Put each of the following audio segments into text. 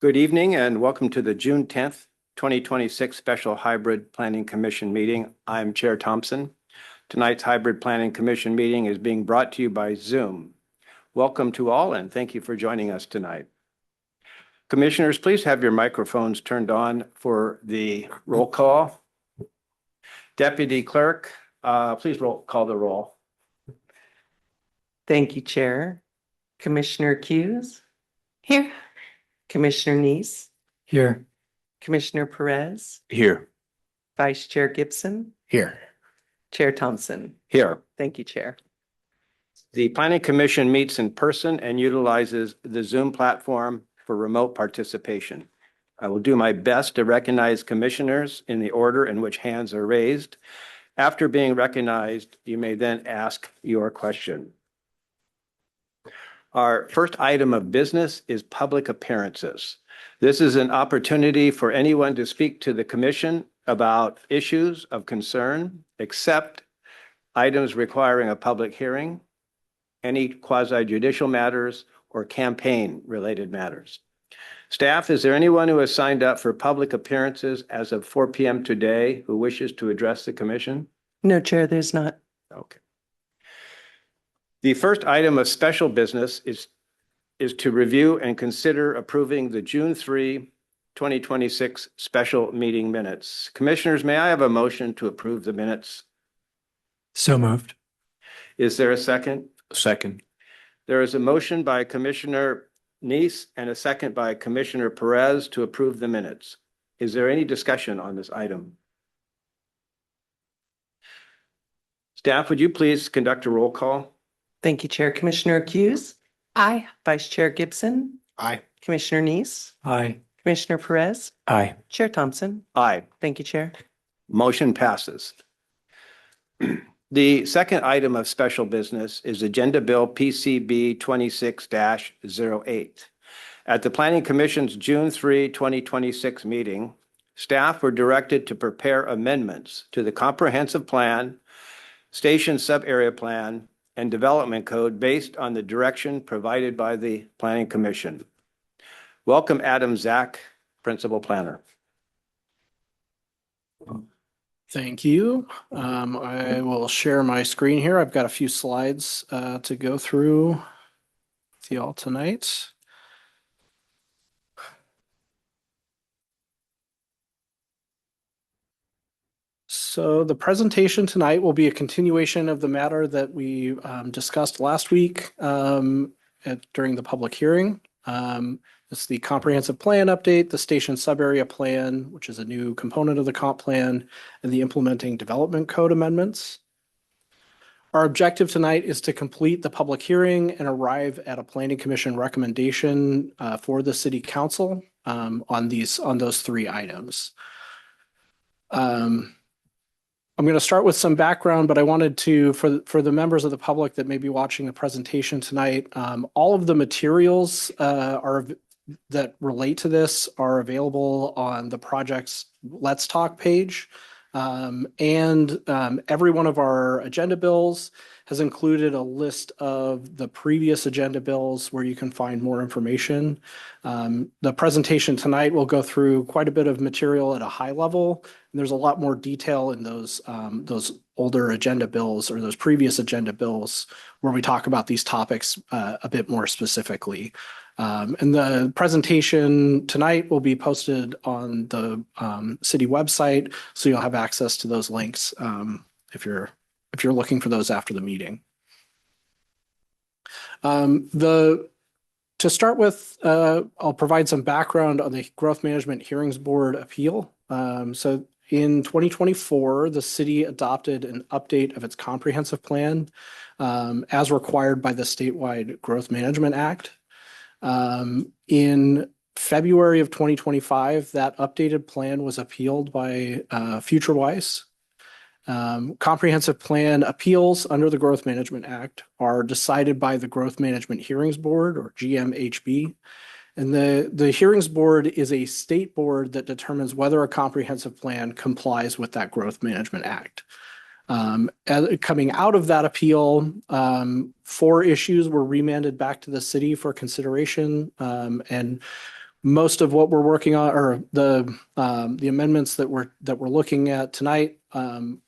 Good evening and welcome to the June 10th, 2026 Special Hybrid Planning Commission meeting. I'm Chair Thompson. Tonight's Hybrid Planning Commission meeting is being brought to you by Zoom. Welcome to all and thank you for joining us tonight. Commissioners, please have your microphones turned on for the roll call. Deputy Clerk, please call the roll. Thank you, Chair. Commissioner Hughes? Here. Commissioner Neese? Here. Commissioner Perez? Here. Vice Chair Gibson? Here. Chair Thompson? Here. Thank you, Chair. The Planning Commission meets in person and utilizes the Zoom platform for remote participation. I will do my best to recognize commissioners in the order in which hands are raised. After being recognized, you may then ask your question. Our first item of business is public appearances. This is an opportunity for anyone to speak to the commission about issues of concern, except items requiring a public hearing, any quasi-judicial matters, or campaign-related matters. Staff, is there anyone who has signed up for public appearances as of 4 p.m. today who wishes to address the commission? No, Chair, there's not. Okay. The first item of special business is to review and consider approving the June 3, 2026 special meeting minutes. Commissioners, may I have a motion to approve the minutes? So moved. Is there a second? Second. There is a motion by Commissioner Neese and a second by Commissioner Perez to approve the minutes. Is there any discussion on this item? Staff, would you please conduct a roll call? Thank you, Chair. Commissioner Hughes? Aye. Vice Chair Gibson? Aye. Commissioner Neese? Aye. Commissioner Perez? Aye. Chair Thompson? Aye. Thank you, Chair. Motion passes. The second item of special business is Agenda Bill PCB 26-08. At the Planning Commission's June 3, 2026 meeting, staff were directed to prepare amendments to the comprehensive plan, station sub-area plan, and development code based on the direction provided by the Planning Commission. Welcome, Adam Zach, Principal Planner. Thank you. I will share my screen here. I've got a few slides to go through with you all tonight. So the presentation tonight will be a continuation of the matter that we discussed last week during the public hearing. It's the comprehensive plan update, the station sub-area plan, which is a new component of the comp plan, and the implementing development code amendments. Our objective tonight is to complete the public hearing and arrive at a planning commission recommendation for the city council on those three items. I'm going to start with some background, but I wanted to, for the members of the public that may be watching the presentation tonight, all of the materials that relate to this are available on the project's Let's Talk page. And every one of our agenda bills has included a list of the previous agenda bills where you can find more information. The presentation tonight will go through quite a bit of material at a high level. And there's a lot more detail in those older agenda bills or those previous agenda bills where we talk about these topics a bit more specifically. And the presentation tonight will be posted on the city website, so you'll have access to those links if you're looking for those after the meeting. To start with, I'll provide some background on the Growth Management Hearings Board appeal. So in 2024, the city adopted an update of its comprehensive plan as required by the statewide Growth Management Act. In February of 2025, that updated plan was appealed by FutureWise. Comprehensive plan appeals under the Growth Management Act are decided by the Growth Management Hearings Board, or GMHB. And the Hearings Board is a state board that determines whether a comprehensive plan complies with that Growth Management Act. Coming out of that appeal, 4 issues were remanded back to the city for consideration, and Most of what we're working on, or the amendments that we're looking at tonight,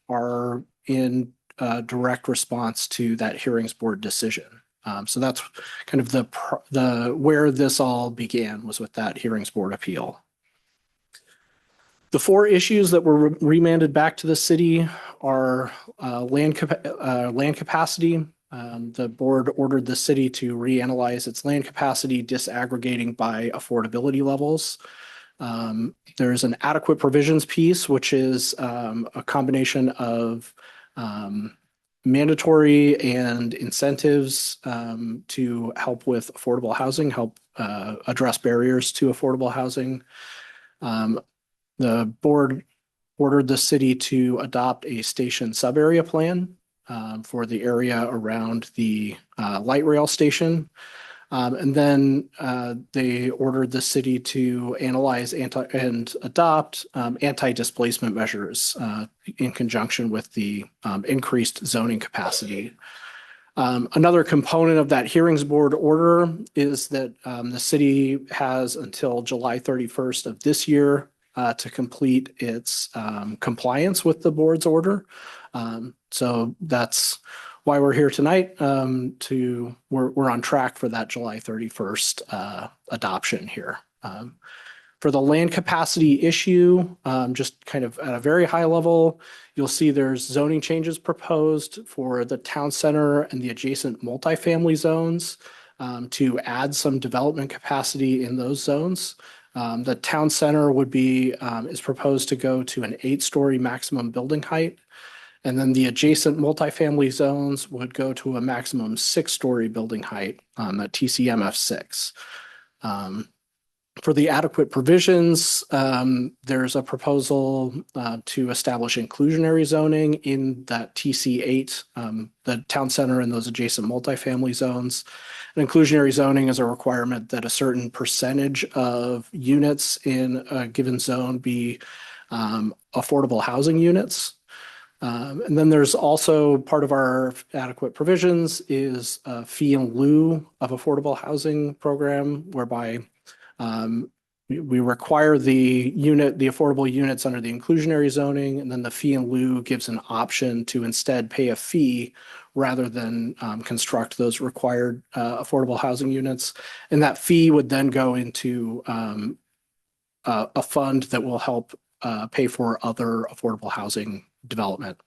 are in direct response to that hearings board decision. So that's kind of the where this all began, was with that hearings board appeal. The 4 issues that were remanded back to the city are land capacity. The board ordered the city to reanalyze its land capacity, disaggregating by affordability levels. There's an adequate provisions piece, which is a combination of mandatory and incentives to help with affordable housing, help address barriers to affordable housing. The board ordered the city to adopt a station sub-area plan for the area around the light rail station. And then they ordered the city to analyze and adopt anti-displacement measures in conjunction with the increased zoning capacity. Another component of that hearings board order is that the city has until July 31st of this year to complete its compliance with the board's order. So that's why we're here tonight. We're on track for that July 31st adoption here. For the land capacity issue, just kind of at a very high level, you'll see there's zoning changes proposed for the town center and the adjacent multifamily zones to add some development capacity in those zones. The town center is proposed to go to an 8-story maximum building height. And then the adjacent multifamily zones would go to a maximum 6-story building height on the TCMF 6. For the adequate provisions, there's a proposal to establish inclusionary zoning in that TC8, the town center and those adjacent multifamily zones. And inclusionary zoning is a requirement that a certain percentage of units in a given zone be affordable housing units. And then there's also part of our adequate provisions is a fee in lieu of affordable housing program, whereby we require the affordable units under the inclusionary zoning, and then the fee in lieu gives an option to instead pay a fee rather than construct those required affordable housing units. And that fee would then go into a fund that will help pay for other affordable housing development.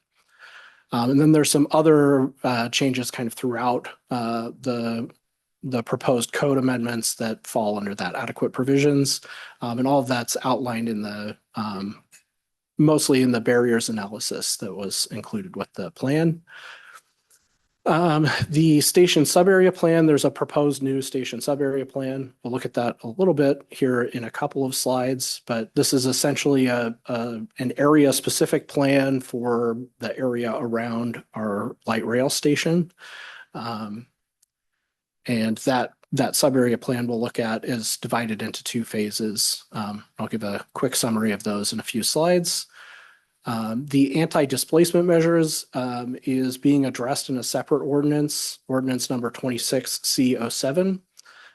And then there's some other changes kind of throughout the proposed code amendments that fall under that adequate provisions. And all of that's outlined in the mostly in the barriers analysis that was included with the plan. The station sub-area plan, there's a proposed new station sub-area plan. We'll look at that a little bit here in a couple of slides, but this is essentially an area-specific plan for the area around our light rail station. And that sub-area plan we'll look at is divided into 2 phases. I'll give a quick summary of those in a few slides. The anti-displacement measures is being addressed in a separate ordinance number 26C07.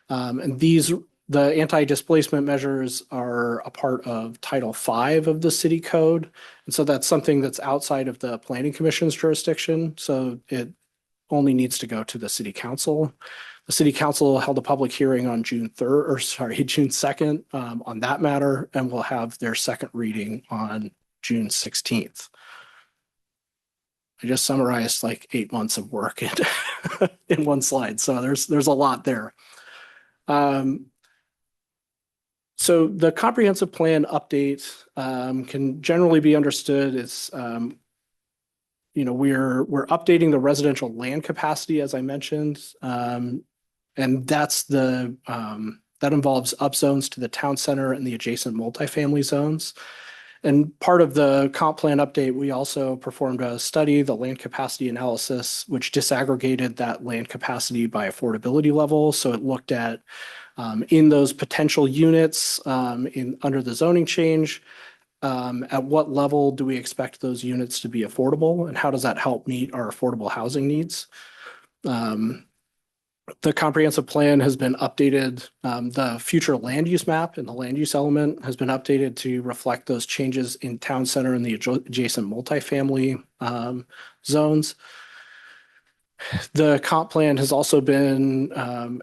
And the anti-displacement measures are a part of Title V of the city code. And so that's something that's outside of the Planning Commission's jurisdiction. So it only needs to go to the city council. The city council held a public hearing on June 2nd on that matter, and will have their second reading on June 16th. I just summarized like 8 months of work in one slide. So there's a lot there. So the comprehensive plan update can generally be understood as, we're updating the residential land capacity, as I mentioned. And that's that involves upzones to the town center and the adjacent multifamily zones. And part of the comp plan update, we also performed a study, the land capacity analysis, which disaggregated that land capacity by affordability level. So it looked at in those potential units under the zoning change, at what level do we expect those units to be affordable, and how does that help meet our affordable housing needs? The comprehensive plan has been updated. The future land use map and the land use element has been updated to reflect those changes in town center and the adjacent multifamily zones. The comp plan has also been,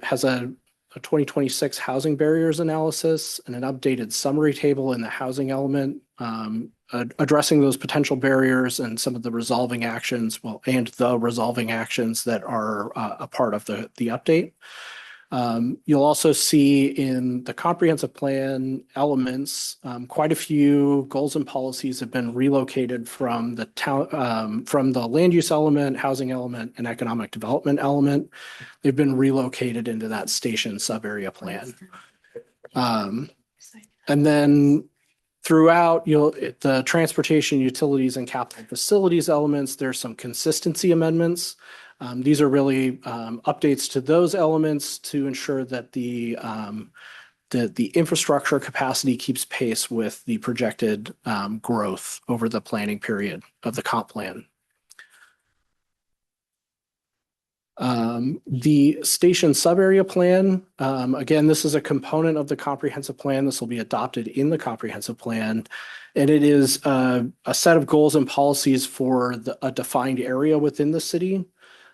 has a 2026 housing barriers analysis and an updated summary table in the housing element, addressing those potential barriers and some of the resolving actions, and the resolving actions that are a part of the update. You'll also see in the comprehensive plan elements, quite a few goals and policies have been relocated from the town, from the land use element, housing element, and economic development element. They've been relocated into that station sub-area plan. And then throughout, the transportation, utilities, and capital facilities elements, there's some consistency amendments. These are really updates to those elements to ensure that the infrastructure capacity keeps pace with the projected growth over the planning period of the comp plan. The station sub-area plan, again, this is a component of the comprehensive plan. This will be adopted in the comprehensive plan. And it is a set of goals and policies for a defined area within the city.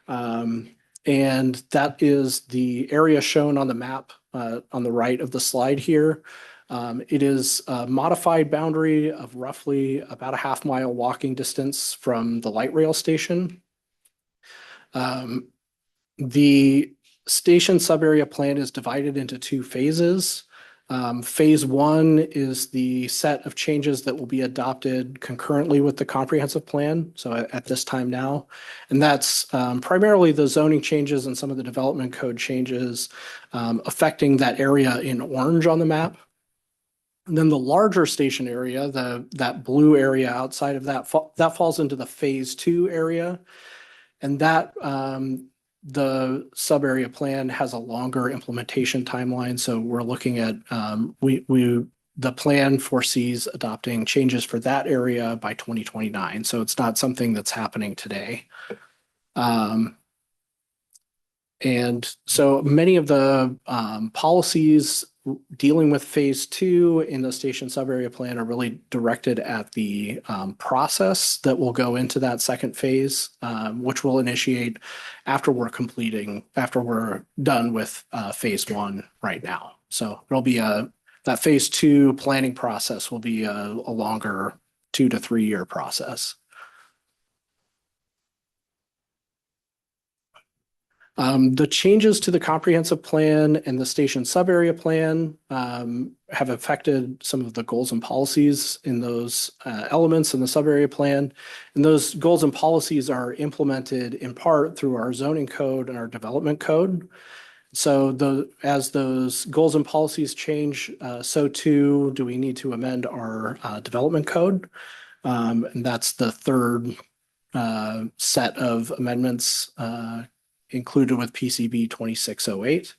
And that is the area shown on the map on the right of the slide here. It is a modified boundary of roughly about a half-mile walking distance from the light rail station. The station sub-area plan is divided into two phases. Phase one is the set of changes that will be adopted concurrently with the comprehensive plan, so at this time now. And that's primarily the zoning changes and some of the development code changes affecting that area in orange on the map. And then the larger station area, that blue area outside of that, that falls into the phase two area. And that the sub-area plan has a longer implementation timeline. So we're looking at, the plan foresees adopting changes for that area by 2029. So it's not something that's happening today. And so many of the policies dealing with phase two in the station sub-area plan are really directed at the process that will go into that second phase, which will initiate after we're done with phase one right now. So it'll be that phase two planning process will be a longer 2 to 3 year process. The changes to the comprehensive plan and the station sub-area plan have affected some of the goals and policies in those elements in the sub-area plan. And those goals and policies are implemented in part through our zoning code and our development code. So as those goals and policies change, so too do we need to amend our development code. And that's the third set of amendments included with PCB 2608.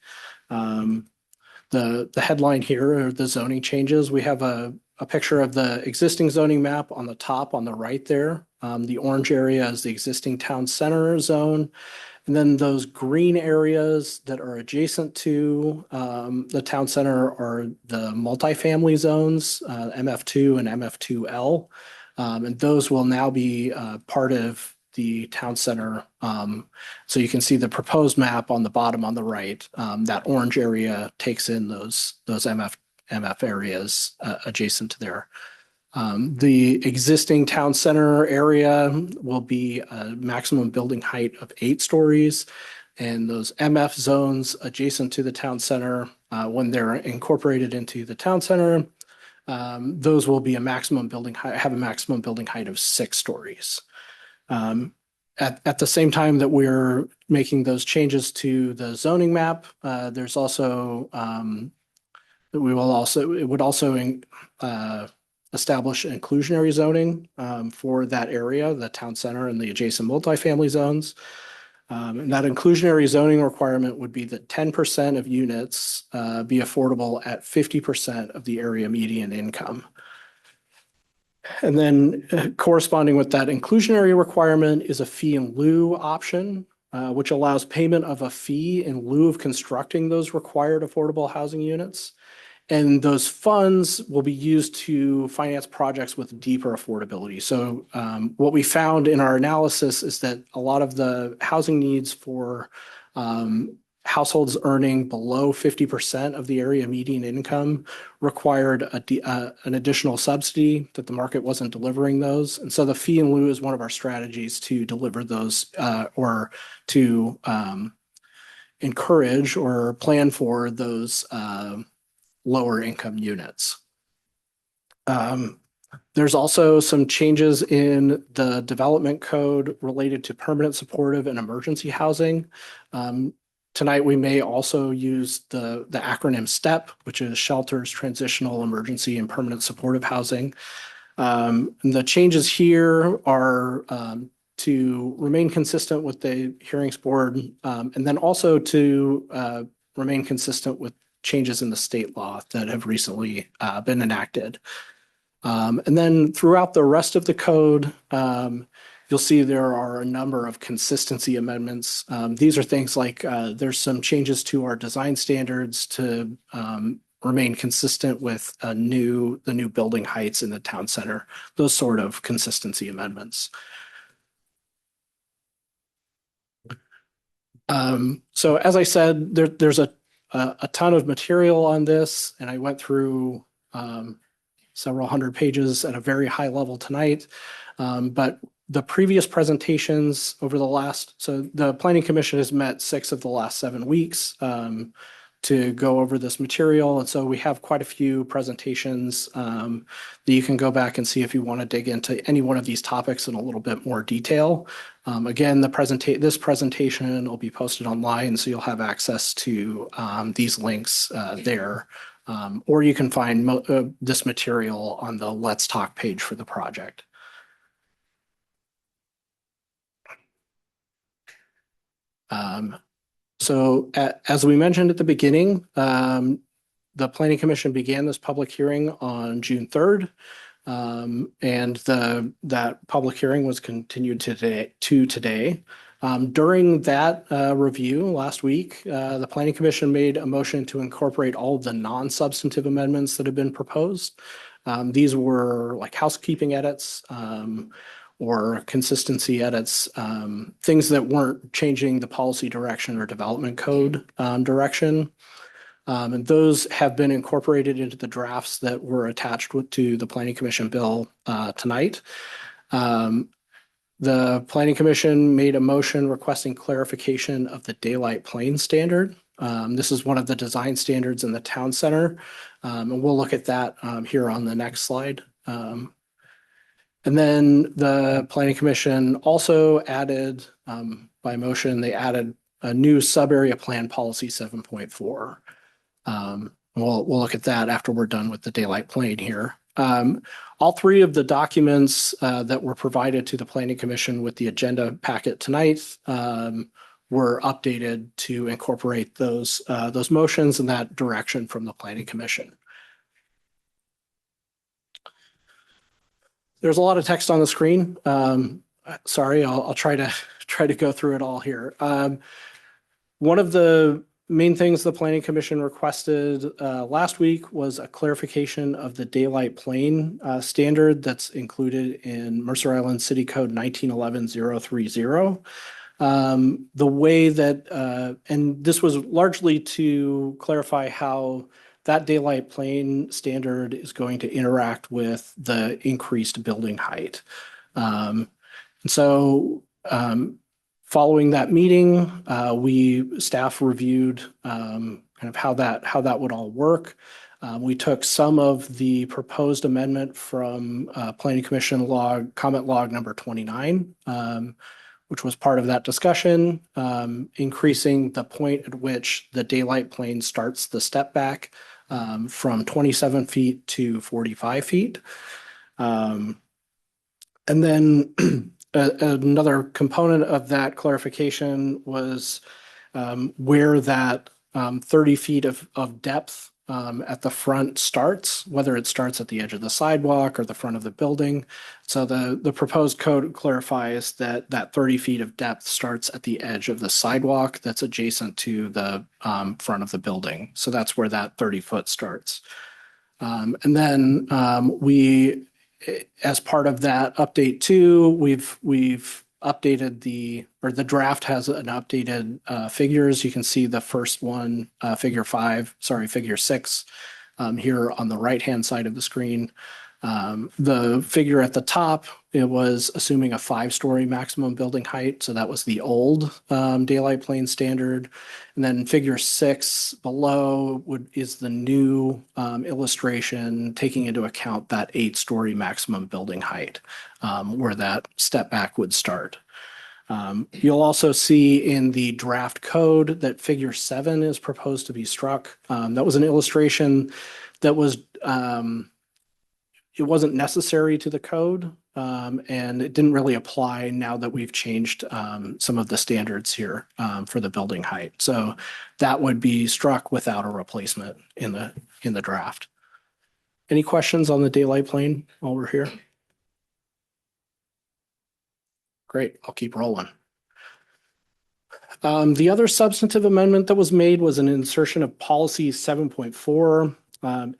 The headline here are the zoning changes. We have a picture of the existing zoning map on the top on the right there. The orange area is the existing town center zone. And then those green areas that are adjacent to the town center are the multifamily zones, MF2 and MF2L. And those will now be part of the town center. So you can see the proposed map on the bottom on the right. That orange area takes in those MF areas adjacent to there. The existing town center area will be a maximum building height of 8 stories. And those MF zones adjacent to the town center, when they're incorporated into the town center, those will be have a maximum building height of 6 stories. At the same time that we're making those changes to the zoning map, there's also it would also establish inclusionary zoning for that area, the town center and the adjacent multifamily zones. And that inclusionary zoning requirement would be that 10% of units be affordable at 50% of the area median income. And then corresponding with that inclusionary requirement is a fee in lieu option which allows payment of a fee in lieu of constructing those required affordable housing units. And those funds will be used to finance projects with deeper affordability. So what we found in our analysis is that a lot of the housing needs for households earning below 50% of the area median income required an additional subsidy, that the market wasn't delivering those. And so the fee in lieu is one of our strategies to deliver those or to encourage or plan for those lower income units. There's also some changes in the development code related to permanent supportive and emergency housing. Tonight, we may also use the acronym STEP, which is Shelters, Transitional, Emergency, and Permanent Supportive Housing. And the changes here are to remain consistent with the hearings board, and then also to remain consistent with changes in the state law that have recently been enacted. And then throughout the rest of the code, you'll see there are a number of consistency amendments. These are things like there's some changes to our design standards to remain consistent with the new building heights in the town center, those sort of consistency amendments. So as I said, there's a ton of material on this, and I went through several hundred pages at a very high level tonight. But the previous presentations over so the Planning Commission has met 6 of the last 7 weeks to go over this material. And so we have quite a few presentations that you can go back and see if you want to dig into any one of these topics in a little bit more detail. Again, this presentation will be posted online, so you'll have access to these links there. Or you can find this material on the Let's Talk page for the project. So as we mentioned at the beginning, the Planning Commission began this public hearing on June 3rd. And that public hearing was continued today. During that review last week, the Planning Commission made a motion to incorporate all of the non-substantive amendments that have been proposed. These were like housekeeping edits or consistency edits, things that weren't changing the policy direction or development code direction. And those have been incorporated into the drafts that were attached to the Planning Commission bill tonight. The Planning Commission made a motion requesting clarification of the daylight plane standard. This is one of the design standards in the town center, and we'll look at that here on the next slide. And then the Planning Commission also added, by motion, they added a new sub-area plan policy 7.4. We'll look at that after we're done with the daylight plane here. All 3 of the documents that were provided to the Planning Commission with the agenda packet tonight were updated to incorporate those motions and that direction from the Planning Commission. There's a lot of text on the screen. Sorry, I'll try to go through it all here. One of the main things the Planning Commission requested last week was a clarification of the daylight plane standard that's included in Mercer Island City Code 1911-030. The way that, and this was largely to clarify how that daylight plane standard is going to interact with the increased building height. And so following that meeting, staff reviewed kind of how that would all work. We took some of the proposed amendment from Planning Commission comment log number 29, which was part of that discussion, increasing the point at which the daylight plane starts the step back from 27 feet to 45 feet. And then another component of that clarification was where that 30 feet of depth at the front starts, whether it starts at the edge of the sidewalk or the front of the building. So the proposed code clarifies that that 30 feet of depth starts at the edge of the sidewalk that's adjacent to the front of the building. So that's where that 30-foot starts. And then we, as part of that update too, we've updated the draft has an updated figures. You can see the first one, figure 6 here on the right-hand side of the screen. The figure at the top, it was assuming a 5-story maximum building height. So that was the old daylight plane standard. And then figure 6 below is the new illustration, taking into account that 8-story maximum building height, where that step back would start. You'll also see in the draft code that figure 7 is proposed to be struck. That was an illustration that was it wasn't necessary to the code, and it didn't really apply now that we've changed some of the standards here for the building height. So that would be struck without a replacement in the draft. Any questions on the daylight plane while we're here? Great, I'll keep rolling. The other substantive amendment that was made was an insertion of policy 7.4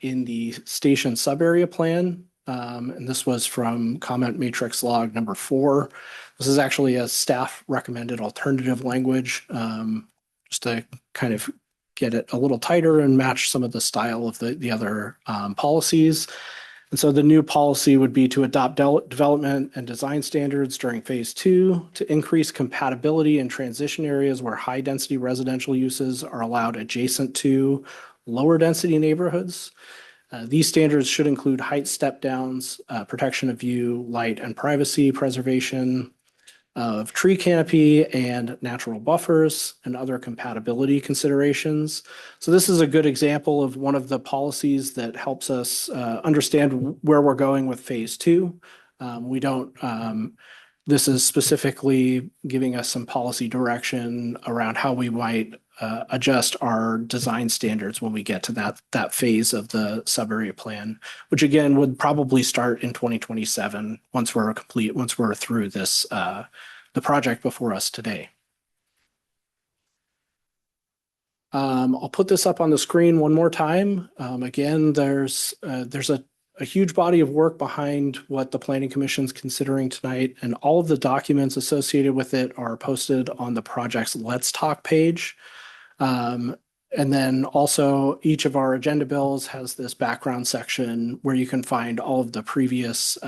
in the station subarea plan. And this was from comment matrix log number 4. This is actually a staff recommended alternative language, just to kind of get it a little tighter and match some of the style of the other policies. And so the new policy would be to adopt development and design standards during phase 2 to increase compatibility in transition areas where high density residential uses are allowed adjacent to lower density neighborhoods. These standards should include height step downs, protection of view, light and privacy preservation of tree canopy and natural buffers and other compatibility considerations. So this is a good example of one of the policies that helps us understand where we're going with phase 2. This is specifically giving us some policy direction around how we might adjust our design standards when we get to that phase of the sub-area plan, which again would probably start in 2027 once we're through this the project before us today. I'll put this up on the screen one more time. Again, there's a huge body of work behind what the Planning Commission is considering tonight, and all of the documents associated with it are posted on the project's Let's Talk page. And then also each of our agenda bills has this background section where you can find all of the previous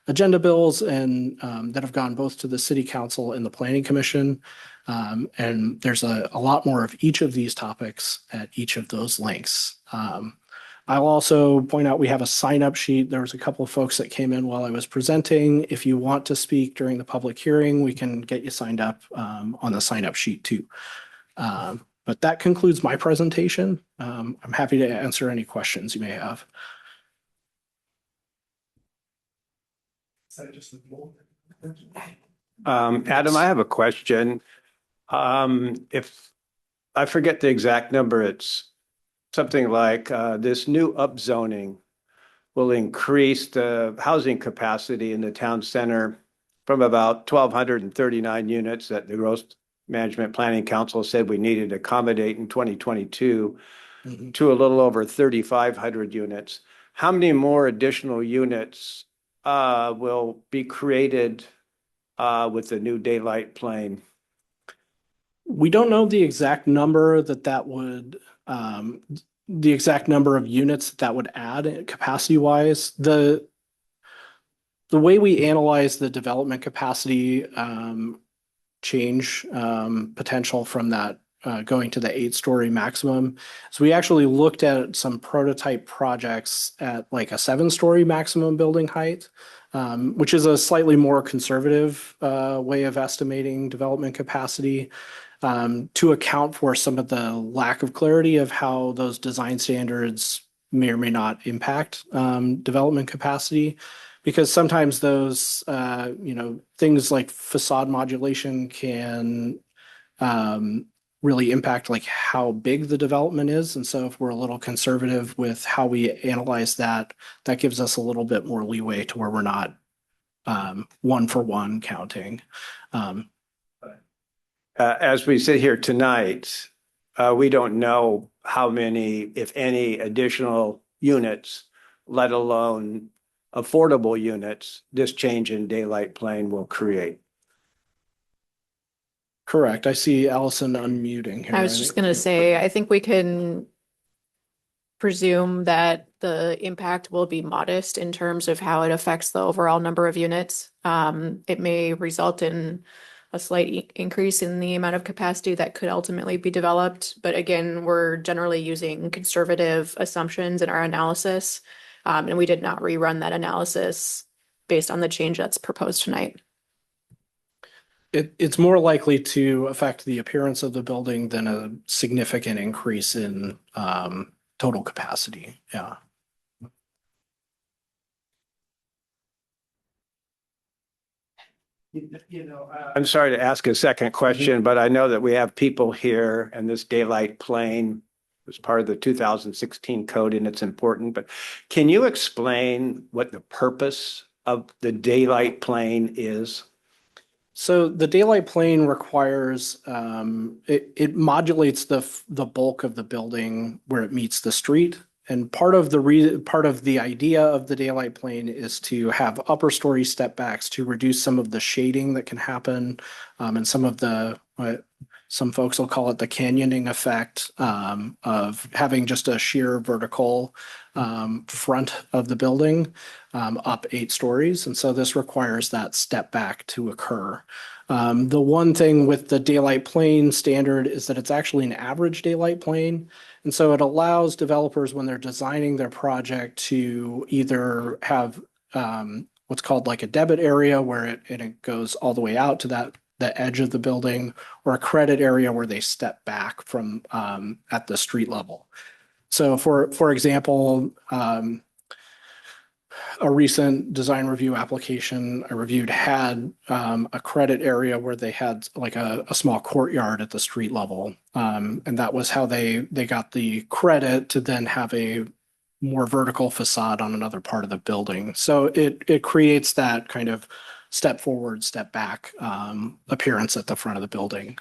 agenda bills and that have gone both to the City Council and the Planning Commission. And there's a lot more of each of these topics at each of those links. I'll also point out we have a sign-up sheet. There was a couple of folks that came in while I was presenting. If you want to speak during the public hearing, we can get you signed up on the sign-up sheet too. But that concludes my presentation. I'm happy to answer any questions you may have. Adam, I have a question. If I forget the exact number, it's something like this new upzoning will increase the housing capacity in the town center from about 1,239 units that the Gross Management Planning Council said we needed to accommodate in 2022 to a little over 3,500 units. How many more additional units will be created with the new daylight plane? We don't know the exact number that would, the exact number of units that would add capacity wise. The way we analyze the development capacity change potential from that going to the 8-story maximum. So we actually looked at some prototype projects at like a 7-story maximum building height, which is a slightly more conservative way of estimating development capacity. To account for some of the lack of clarity of how those design standards may or may not impact development capacity, because sometimes those, things like facade modulation can really impact like how big the development is. And so if we're a little conservative with how we analyze that, that gives us a little bit more leeway to where we're not one for one counting. As we sit here tonight, we don't know how many, if any, additional units, let alone affordable units, this change in daylight plane will create. Correct. I see Allison unmuting here. I was just gonna say, I think we can presume that the impact will be modest in terms of how it affects the overall number of units. It may result in a slight increase in the amount of capacity that could ultimately be developed. But again, we're generally using conservative assumptions in our analysis. And we did not rerun that analysis based on the change that's proposed tonight. It's more likely to affect the appearance of the building than a significant increase in total capacity. Yeah. I'm sorry to ask a second question, but I know that we have people here and this daylight plane was part of the 2016 code and it's important, but can you explain what the purpose of the daylight plane is? So the daylight plane requires it modulates the bulk of the building where it meets the street. And part of the idea of the daylight plane is to have upper story step backs to reduce some of the shading that can happen, and some of the some folks will call it the canyoning effect of having just a sheer vertical front of the building up 8 stories. And so this requires that step back to occur. The one thing with the daylight plane standard is that it's actually an average daylight plane. And so it allows developers when they're designing their project to either have what's called like a debit area where it goes all the way out to the edge of the building, or a credit area where they step back from at the street level. So for example, a recent design review application I reviewed had a credit area where they had like a small courtyard at the street level. And that was how they got the credit to then have a more vertical facade on another part of the building. So it creates that kind of step forward, step back appearance at the front of the building.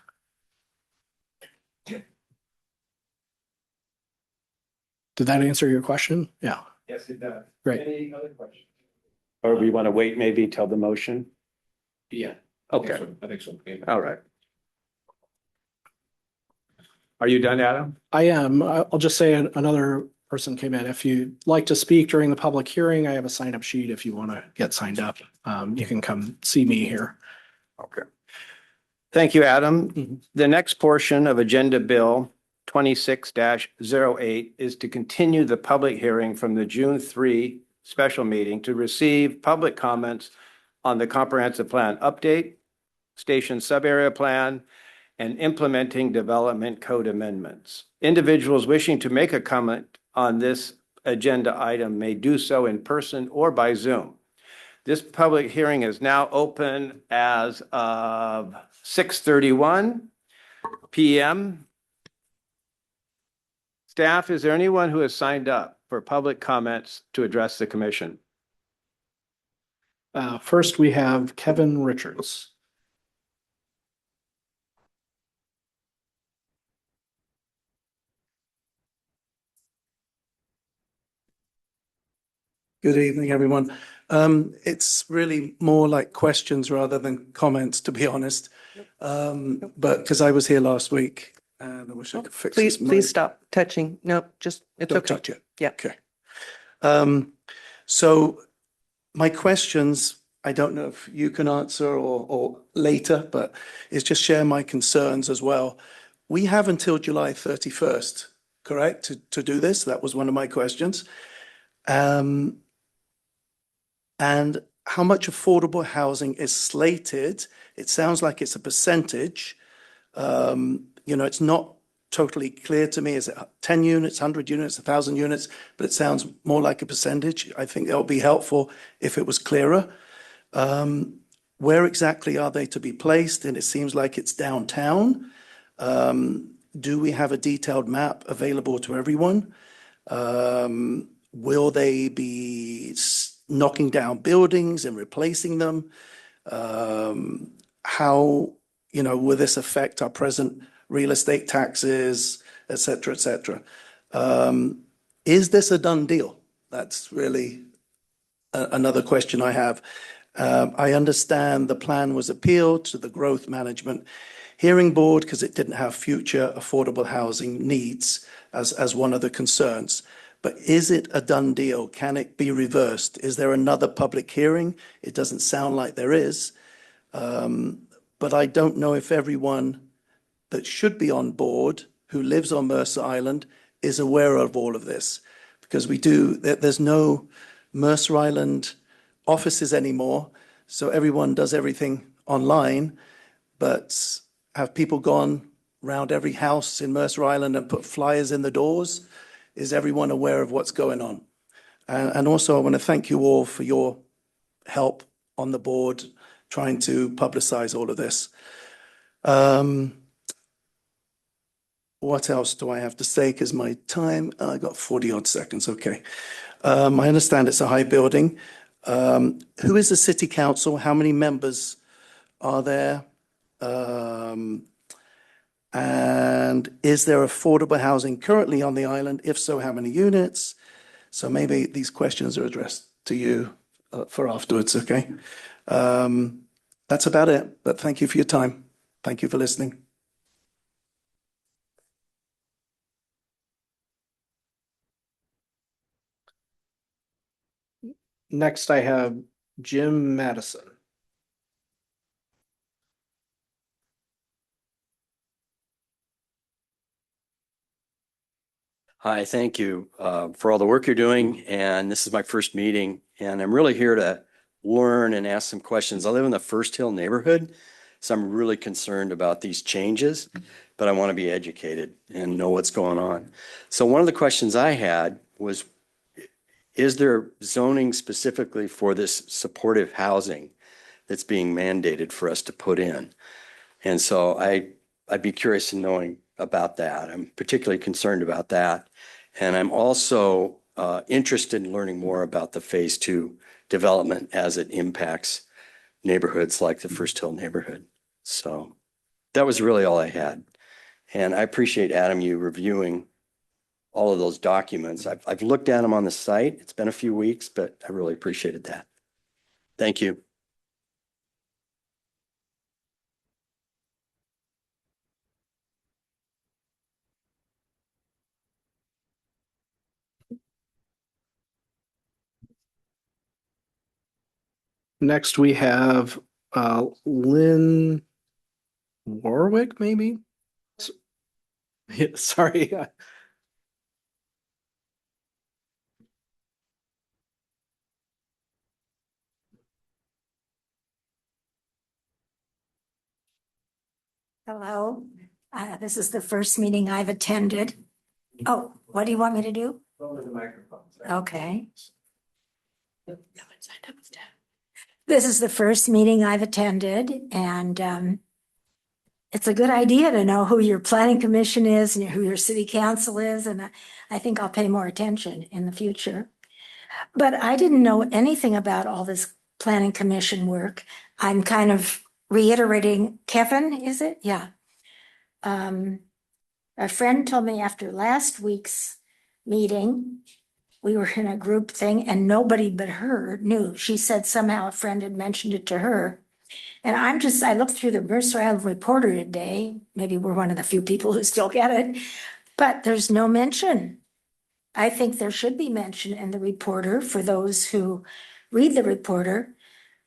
Did that answer your question? Yeah. Yes, it does. Great. Any other questions? Or we want to wait maybe till the motion? Yeah. Okay, I think so. Yeah. all right. Are you done, Adam? I am. I'll just say another person came in. If you'd like to speak during the public hearing, I have a sign-up sheet if you want to get signed up. You can come see me here. Okay. Thank you, Adam. The next portion of Agenda Bill 26-08 is to continue the public hearing from the June 3 special meeting to receive public comments on the comprehensive plan update, station sub-area plan, and implementing development code amendments. Individuals wishing to make a comment on this agenda item may do so in person or by Zoom. This public hearing is now open as of 6:31 p.m. Staff, is there anyone who has signed up for public comments to address the commission? First, we have Kevin Richards. Good evening, everyone. It's really more like questions rather than comments, to be honest. But because I was here last week and I wish I could fix this. Please stop touching. No, just, it's Don't okay. touch it. Yeah. Okay. So my questions, I don't know if you can answer or later, but is just share my concerns as well. We have until July 31st, correct, to do this? That was one of my questions. And how much affordable housing is slated? It sounds like it's a percentage. It's not totally clear to me. Is it 10 units, 100 units, 1,000 units? But it sounds more like a percentage. I think that would be helpful if it was clearer. Where exactly are they to be placed? And it seems like it's downtown. Do we have a detailed map available to everyone? Will they be knocking down buildings and replacing them? How, will this affect our present real estate taxes, et cetera, et cetera? Is this a done deal? That's really another question I have. I understand the plan was appealed to the Growth Management Hearing Board because it didn't have future affordable housing needs as one of the concerns. But is it a done deal? Can it be reversed? Is there another public hearing? It doesn't sound like there is. But I don't know if everyone that should be on board who lives on Mercer Island is aware of all of this. Because there's no Mercer Island offices anymore, so everyone does everything online. But have people gone round every house in Mercer Island and put flyers in the doors? Is everyone aware of what's going on? And also, I want to thank you all for your help on the board trying to publicize all of this. What else do I have to say? Because my time, I got 40 odd seconds. Okay. I understand it's a high building. Who is the city council? How many members are there? And is there affordable housing currently on the island? If so, how many units? So maybe these questions are addressed to you for afterwards, okay? That's about it, but thank you for your time. Thank you for listening. Next, I have Jim Madison. Hi, thank you for all the work you're doing. And this is my first meeting, and I'm really here to learn and ask some questions. I live in the First Hill neighborhood, so I'm really concerned about these changes, but I want to be educated and know what's going on. So one of the questions I had was, is there zoning specifically for this supportive housing that's being mandated for us to put in? And so I'd be curious in knowing about that. I'm particularly concerned about that. And I'm also interested in learning more about the phase 2 development as it impacts neighborhoods like the First Hill neighborhood. So that was really all I had. And I appreciate, Adam, you reviewing all of those documents. I've looked at them on the site. It's been a few weeks, but I really appreciated that. Thank you. Next, we have Lynn Warwick, maybe? Yeah, sorry. Hello, this is the first meeting I've attended. Oh, what do you want me to do? Okay. This is the first meeting I've attended, and it's a good idea to know who your planning commission is and who your city council is, and I think I'll pay more attention in the future. But I didn't know anything about all this planning commission work. I'm kind of reiterating, Kevin, is it? Yeah. A friend told me after last week's meeting, we were in a group thing and nobody but her knew. She said somehow a friend had mentioned it to her. And I looked through the Mercer Island Reporter today. Maybe we're one of the few people who still get it, but there's no mention. I think there should be mention in the Reporter for those who read the Reporter.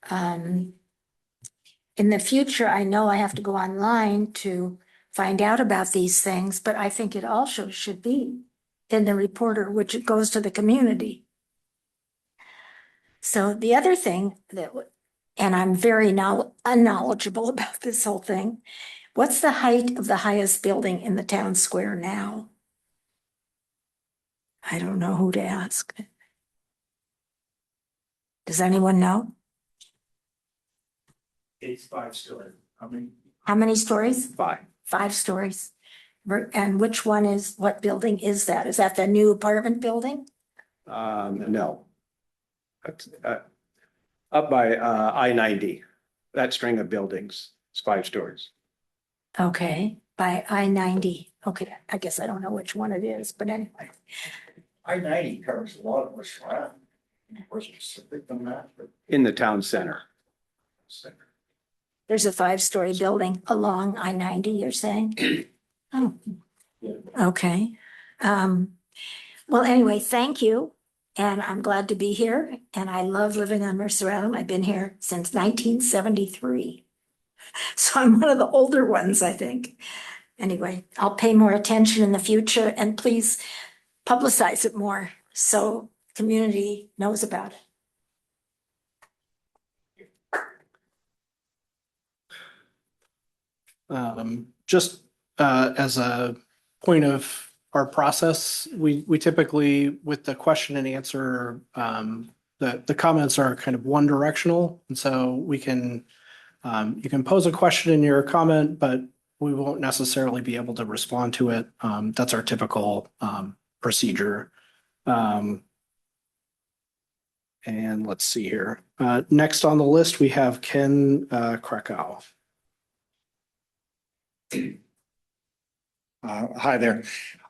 In the future, I know I have to go online to find out about these things, but I think it also should be in the Reporter, which it goes to the community. So the other thing and I'm very unknowledgeable about this whole thing, what's the height of the highest building in the town square now? I don't know who to ask. Does anyone know? It's 5 story. How many? How many stories? 5. 5 stories. And which one is, what building is that? Is that the new apartment building? No. That's, up by, I-90, that string of buildings, it's 5 stories. Okay, by I-90. Okay, I guess I don't know which one it is, but anyway. I-90 covers a lot of what's around. More specific than that, but. In the town center. There's a 5-story building along I-90, you're saying? Oh, okay. Well, anyway, thank you. And I'm glad to be here. And I love living on Mercer Island. I've been here since 1973. So I'm one of the older ones, I think. Anyway, I'll pay more attention in the future and please publicize it more so community knows about it. Just as a point of our process, we typically, with the question and answer, the comments are kind of one directional. And so we can, you can pose a question in your comment, but we won't necessarily be able to respond to it. That's our typical procedure. And let's see here. Next on the list, we have Ken Krakow. Hi there.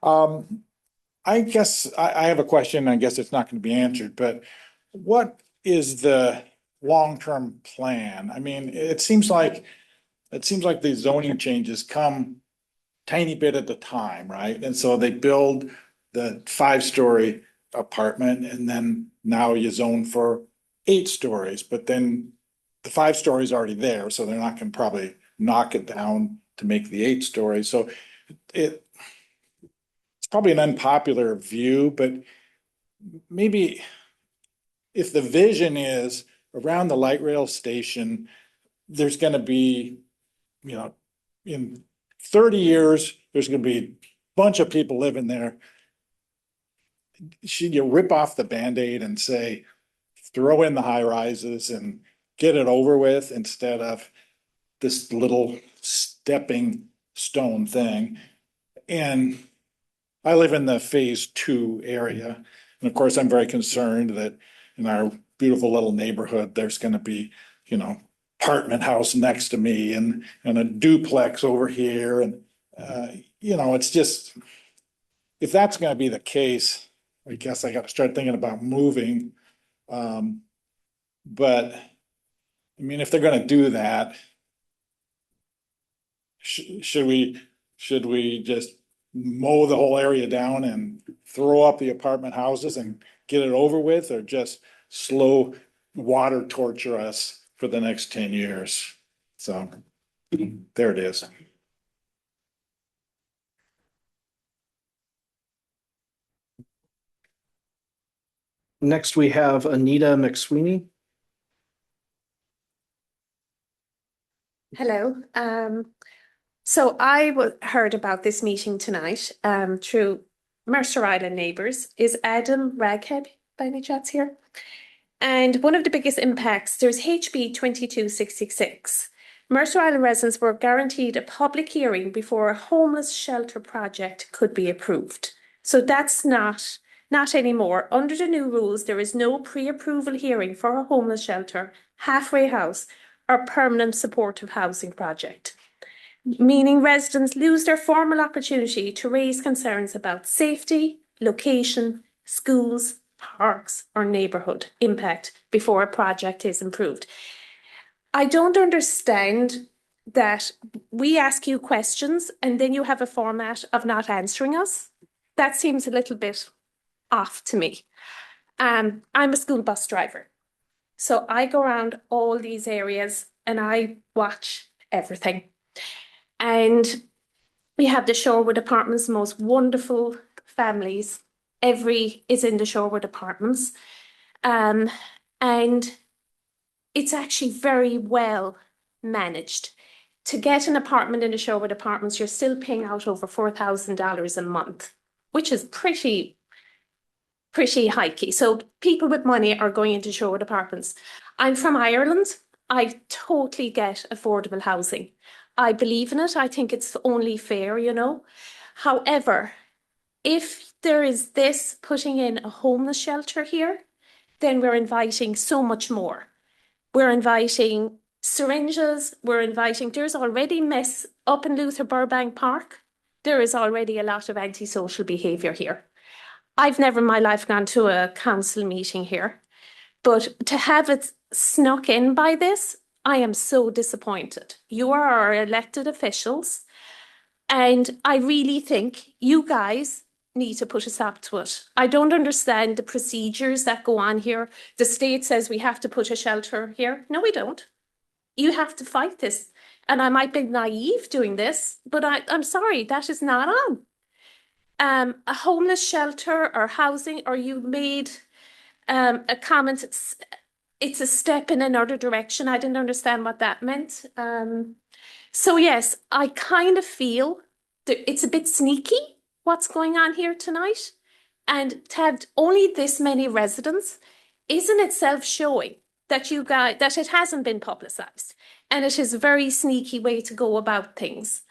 I guess I have a question. I guess it's not going to be answered, but what is the long-term plan? I mean, it seems like the zoning changes come tiny bit at a time, right? And so they build the 5-story apartment and then now you zone for 8 stories, but then the 5 stories already there, so they're not going to probably knock it down to make the 8 stories. So it's probably an unpopular view, but maybe if the vision is around the light rail station, there's going to be, you know, in 30 years, there's going to be a bunch of people living there. Should you rip off the Band-Aid and say, throw in the high rises and get it over with instead of this little stepping stone thing? And I live in the phase 2 area. And of course, I'm very concerned that in our beautiful little neighborhood, there's going to be, you know, apartment house next to me and a duplex over here. And, you know, it's just, if that's going to be the case, I guess I got to start thinking about moving. But I mean, if they're going to do that, should we just mow the whole area down and throw up the apartment houses and get it over with, or just slow water torture us for the next 10 years? So there it is. Next, we have Anita McSweeney. Hello. So I heard about this meeting tonight through Mercer Island Neighbours. Is Adam Raghead by any chance here? And one of the biggest impacts, there's HB 2266. Mercer Island residents were guaranteed a public hearing before a homeless shelter project could be approved. So that's not anymore. Under the new rules, there is no pre-approval hearing for a homeless shelter, halfway house, or permanent supportive housing project, meaning residents lose their formal opportunity to raise concerns about safety, location, schools, parks, or neighbourhood impact before a project is approved. I don't understand that we ask you questions and then you have a format of not answering us. That seems a little bit off to me. I'm a school bus driver. So I go around all these areas and I watch everything. And we have the Shorewood Apartments, most wonderful families. Every is in the Shorewood Apartments. And it's actually very well managed. To get an apartment in the Shorewood Apartments, you're still paying out over $4,000 a month, which is pretty hikey. So people with money are going into Shorewood Apartments. I'm from Ireland. I totally get affordable housing. I believe in it. I think it's only fair, you know. However, if there is this putting in a homeless shelter here, then we're inviting so much more. We're inviting syringes, there's already mess up in Luther Burbank Park. There is already a lot of antisocial behaviour here. I've never in my life gone to a council meeting here, but to have it snuck in by this, I am so disappointed. You are our elected officials, and I really think you guys need to put a stop to it. I don't understand the procedures that go on here. The state says we have to put a shelter here. No, we don't. You have to fight this. And I might be naive doing this, but I'm sorry, that is not on. A homeless shelter or housing, or you made a comment, it's a step in another direction. I didn't understand what that meant. So yes, I kind of feel that it's a bit sneaky what's going on here tonight. And to have only this many residents is in itself showing that that it hasn't been publicised. And it is a very sneaky way to go about things.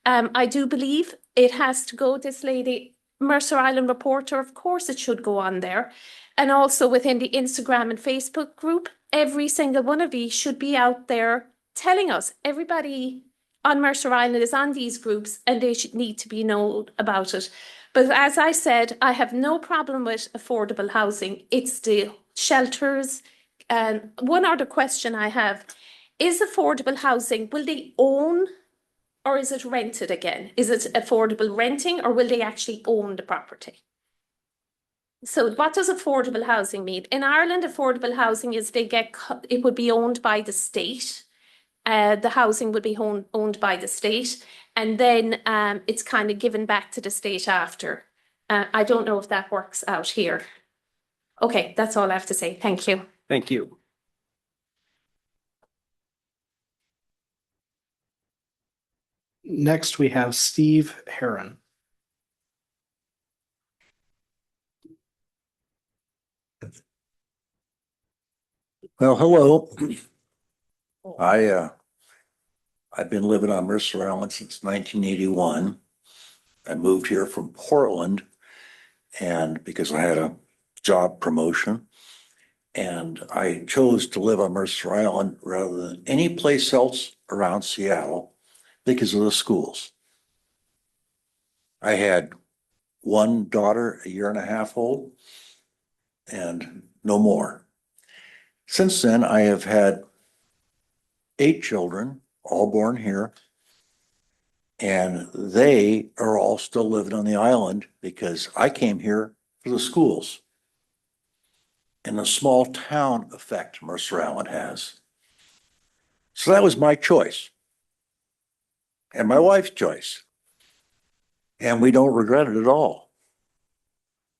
I do believe it has to go, this lady, Mercer Island reporter, of course it should go on there. And also within the Instagram and Facebook group, every single one of you should be out there telling us. Everybody on Mercer Island is on these groups and they should need to be known about it. But as I said, I have no problem with affordable housing. It's the shelters. And one other question I have, is affordable housing, will they own or is it rented again? Is it affordable renting or will they actually own the property? So what does affordable housing mean? In Ireland, affordable housing is it would be owned by the state. The housing would be owned by the state, and then it's kind of given back to the state after. I don't know if that works out here. Okay, that's all I have to say. Thank you. Thank you. Next, we have Steve Heron. Well, hello. I've been living on Mercer Island since 1981. I moved here from Portland and because I had a job promotion, and I chose to live on Mercer Island rather than any place else around Seattle because of the schools. I had one daughter, a year and a half old, and no more. Since then, I have had 8 children, all born here, and they are all still living on the island because I came here for the schools and the small town effect Mercer Island has. So that was my choice and my wife's choice, and we don't regret it at all.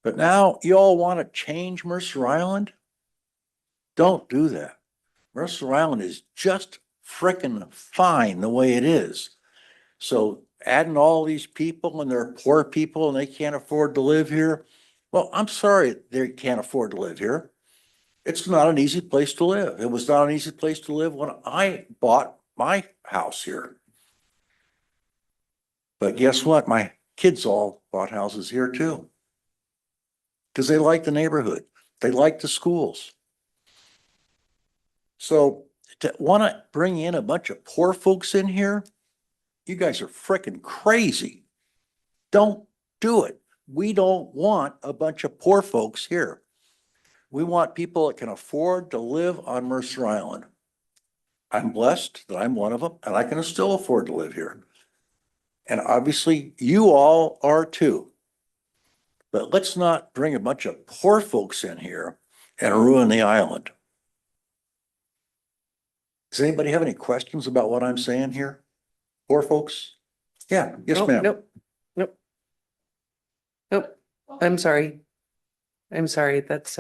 But now you all want to change Mercer Island? Don't do that. Mercer Island is just frickin' fine the way it is. So adding all these people and they're poor people and they can't afford to live here. Well, I'm sorry they can't afford to live here. It's not an easy place to live. It was not an easy place to live when I bought my house here. But guess what? My kids all bought houses here too. Because they like the neighborhood. They like the schools. So to want to bring in a bunch of poor folks in here, you guys are freaking crazy. Don't do it. We don't want a bunch of poor folks here. We want people that can afford to live on Mercer Island. I'm blessed that I'm one of them, and I can still afford to live here. And obviously, you all are too. But let's not bring a bunch of poor folks in here and ruin the island. Does anybody have any questions about what I'm saying here? Poor folks? Yeah, yes, Oh, ma'am. Nope. I'm sorry. That's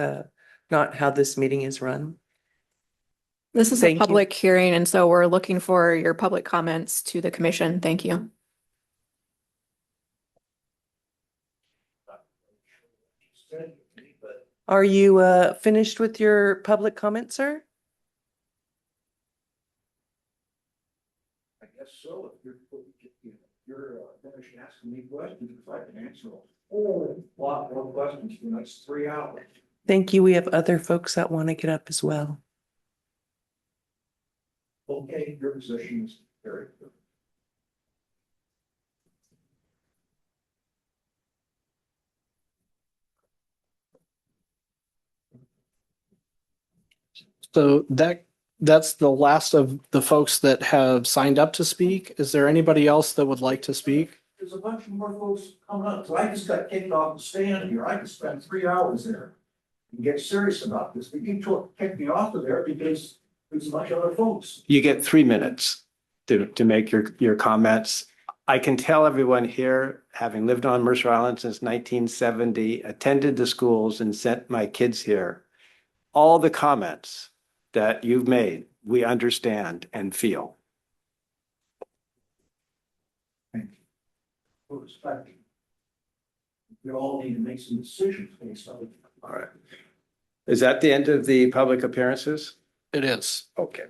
not how this meeting is run. This is a Thank you. public hearing, and so we're looking for your public comments to the commission. Thank you. Are you finished with your public comment, sir? so, if you're finished asking me questions, if I can answer a whole lot more questions for the next 3 hours. Thank you. We have other folks that want to get up as well. Okay, your position is very good. So that's the last of the folks that have signed up to speak. Is there anybody else that would like to speak? There's a bunch more folks coming up, so I just got kicked off the stand here. I could spend 3 hours there and get serious about this, but you kicked me off of there because there's a bunch of other folks. You get 3 minutes to make your comments. I can tell everyone here, having lived on Mercer Island since 1970, attended the schools and sent my kids here, all the comments that you've made, we understand and feel. Respect. We all need to make some decisions based on it. All right. Is that the end of the public appearances? It is. Okay.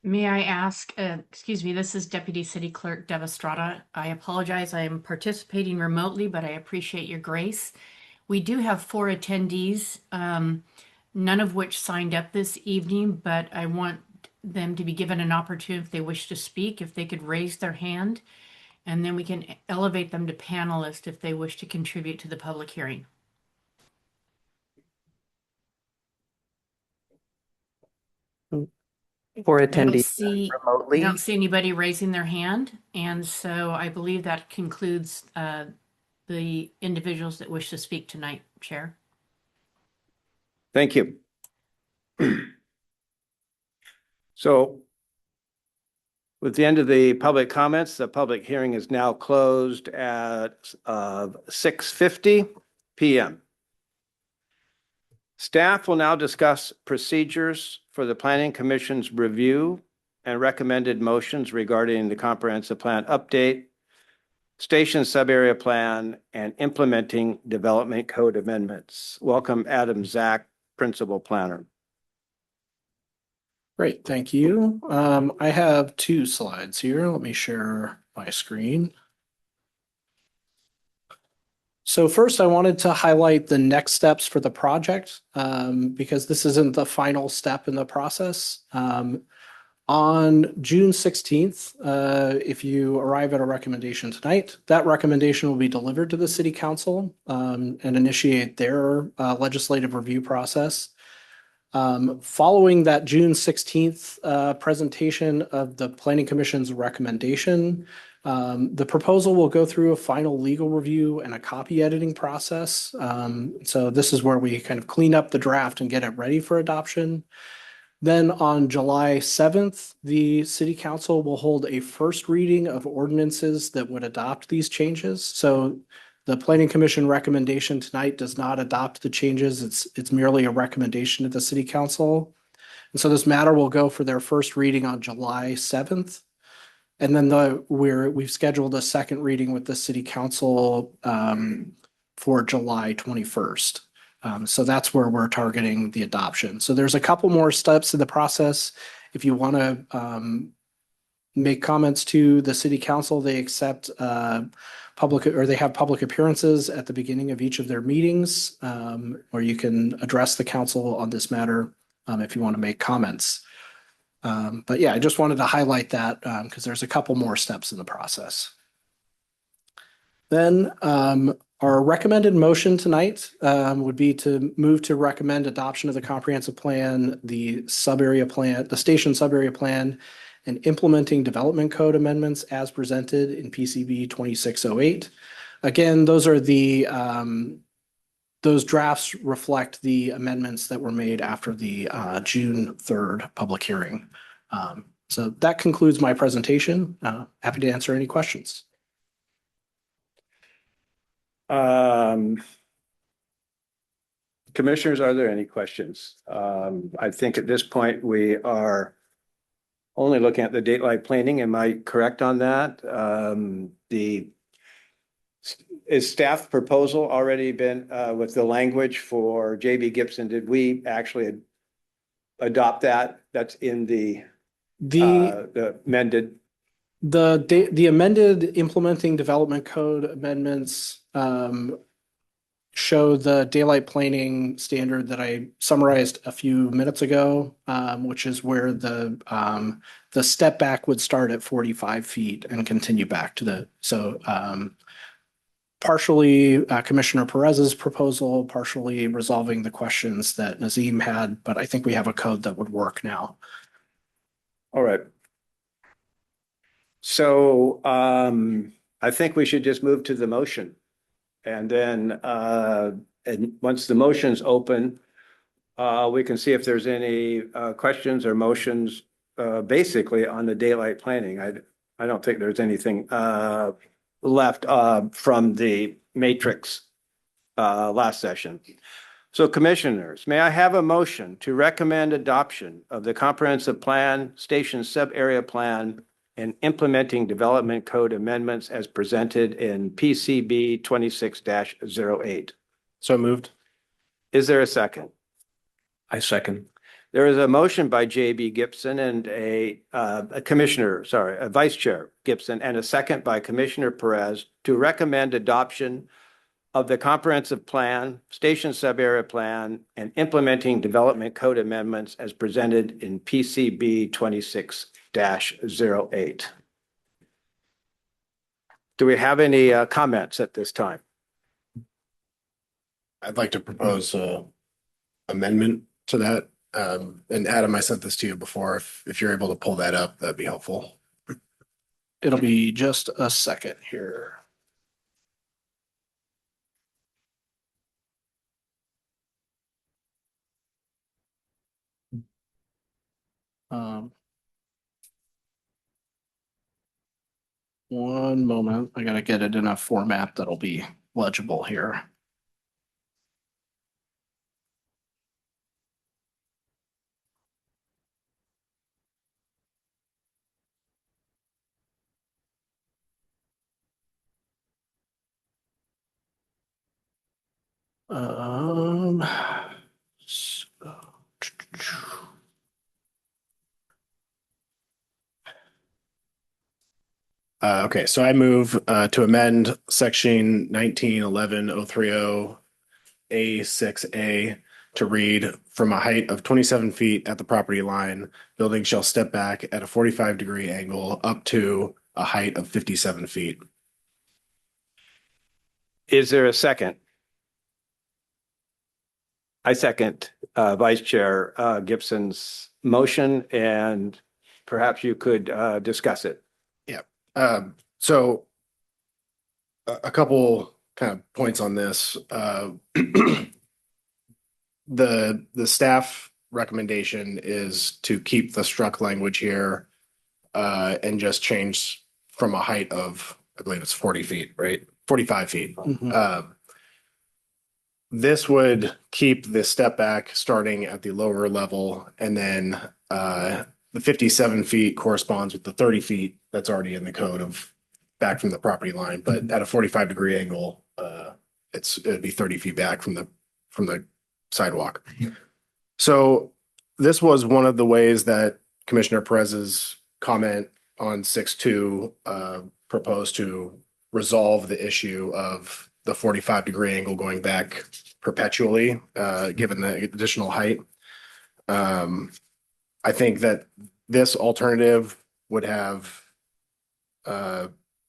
May I ask, excuse me, this is Deputy City Clerk Deb Estrada. I apologize, I am participating remotely, but I appreciate your grace. We do have 4 attendees, none of which signed up this evening, but I want them to be given an opportunity if they wish to speak, if they could raise their hand, and then we can elevate them to panelist if they wish to contribute to the public hearing. For I don't attendees see, I remotely. don't see anybody raising their hand, and so I believe that concludes the individuals that wish to speak tonight, Chair. Thank you. So with the end of the public comments, the public hearing is now closed at 6:50 p.m. Staff will now discuss procedures for the Planning Commission's review and recommended motions regarding the comprehensive plan update, station subarea plan, and implementing development code amendments. Welcome, Adam Zach, Principal Planner. Great, thank you. I have 2 slides here. Let me share my screen. So first, I wanted to highlight the next steps for the project because this isn't the final step in the process. On June 16th, if you arrive at a recommendation tonight, that recommendation will be delivered to the City Council and initiate their legislative review process. Following that June 16th presentation of the Planning Commission's recommendation, the proposal will go through a final legal review and a copy editing process. So this is where we kind of clean up the draft and get it ready for adoption. Then on July 7th, the City Council will hold a first reading of ordinances that would adopt these changes. So the Planning Commission recommendation tonight does not adopt the changes. It's merely a recommendation to the City Council. And so this matter will go for their first reading on July 7th. And then we've scheduled a second reading with the City Council for July 21st. So that's where we're targeting the adoption. So there's a couple more steps in the process. If you want to make comments to the City Council, they accept they have public appearances at the beginning of each of their meetings, or you can address the council on this matter if you want to make comments. But yeah, I just wanted to highlight that because there's a couple more steps in the process. Then our recommended motion tonight would be to move to recommend adoption of the comprehensive plan, the sub-area plan, the station sub-area plan, and implementing development code amendments as presented in PCB 2608. Again, those are those drafts reflect the amendments that were made after the June 3rd public hearing. So that concludes my presentation. Happy to answer any questions. Commissioners, are there any questions? I think at this point we are only looking at the daylight planning. Am I correct on that? Is staff proposal already been with the language for JB Gibson? Did we actually adopt that? That's in the the amended. The amended implementing development code amendments show the daylight planing standard that I summarized a few minutes ago, which is where the step back would start at 45 feet and continue back to partially Commissioner Perez's proposal, partially resolving the questions that Nazim had, but I think we have a code that would work now. All right. So I think we should just move to the motion. And then and once the motion's open, we can see if there's any questions or motions basically on the daylight planning. I don't think there's anything left from the matrix last session. So commissioners, may I have a motion to recommend adoption of the comprehensive plan, station sub-area plan, and implementing development code amendments as presented in PCB 26-08. So moved. Is there a second? I second. There is a motion by JB Gibson and a Vice Chair Gibson, and a second by Commissioner Perez to recommend adoption of the comprehensive plan, station sub-area plan, and implementing development code amendments as presented in PCB 26-08. Do we have any comments at this time? I'd like to propose a amendment to that. And Adam, I sent this to you before. If you're able to pull that up, that'd be helpful. It'll be just a second here. One moment. I gotta get it in a format that'll be legible here. Okay, so I move to amend section 1911-030 A6A to read from a height of 27 feet at the property line, building shall step back at a 45-degree angle up to a height of 57 feet. Is there a second? I second Vice Chair Gibson's motion, and perhaps you could discuss it. So a couple kind of points on this. The staff recommendation is to keep the struck language here and just change from a height of, I believe it's 40 feet, right? 45 feet. This would keep the step back starting at the lower level, and then the 57 feet corresponds with the 30 feet that's already in the code of back from the property line, but at a 45-degree angle, it'd be 30 feet back from the sidewalk. So this was one of the ways that Commissioner Perez's comment on 6.2 proposed to resolve the issue of the 45-degree angle going back perpetually, given the additional height. I think that this alternative would have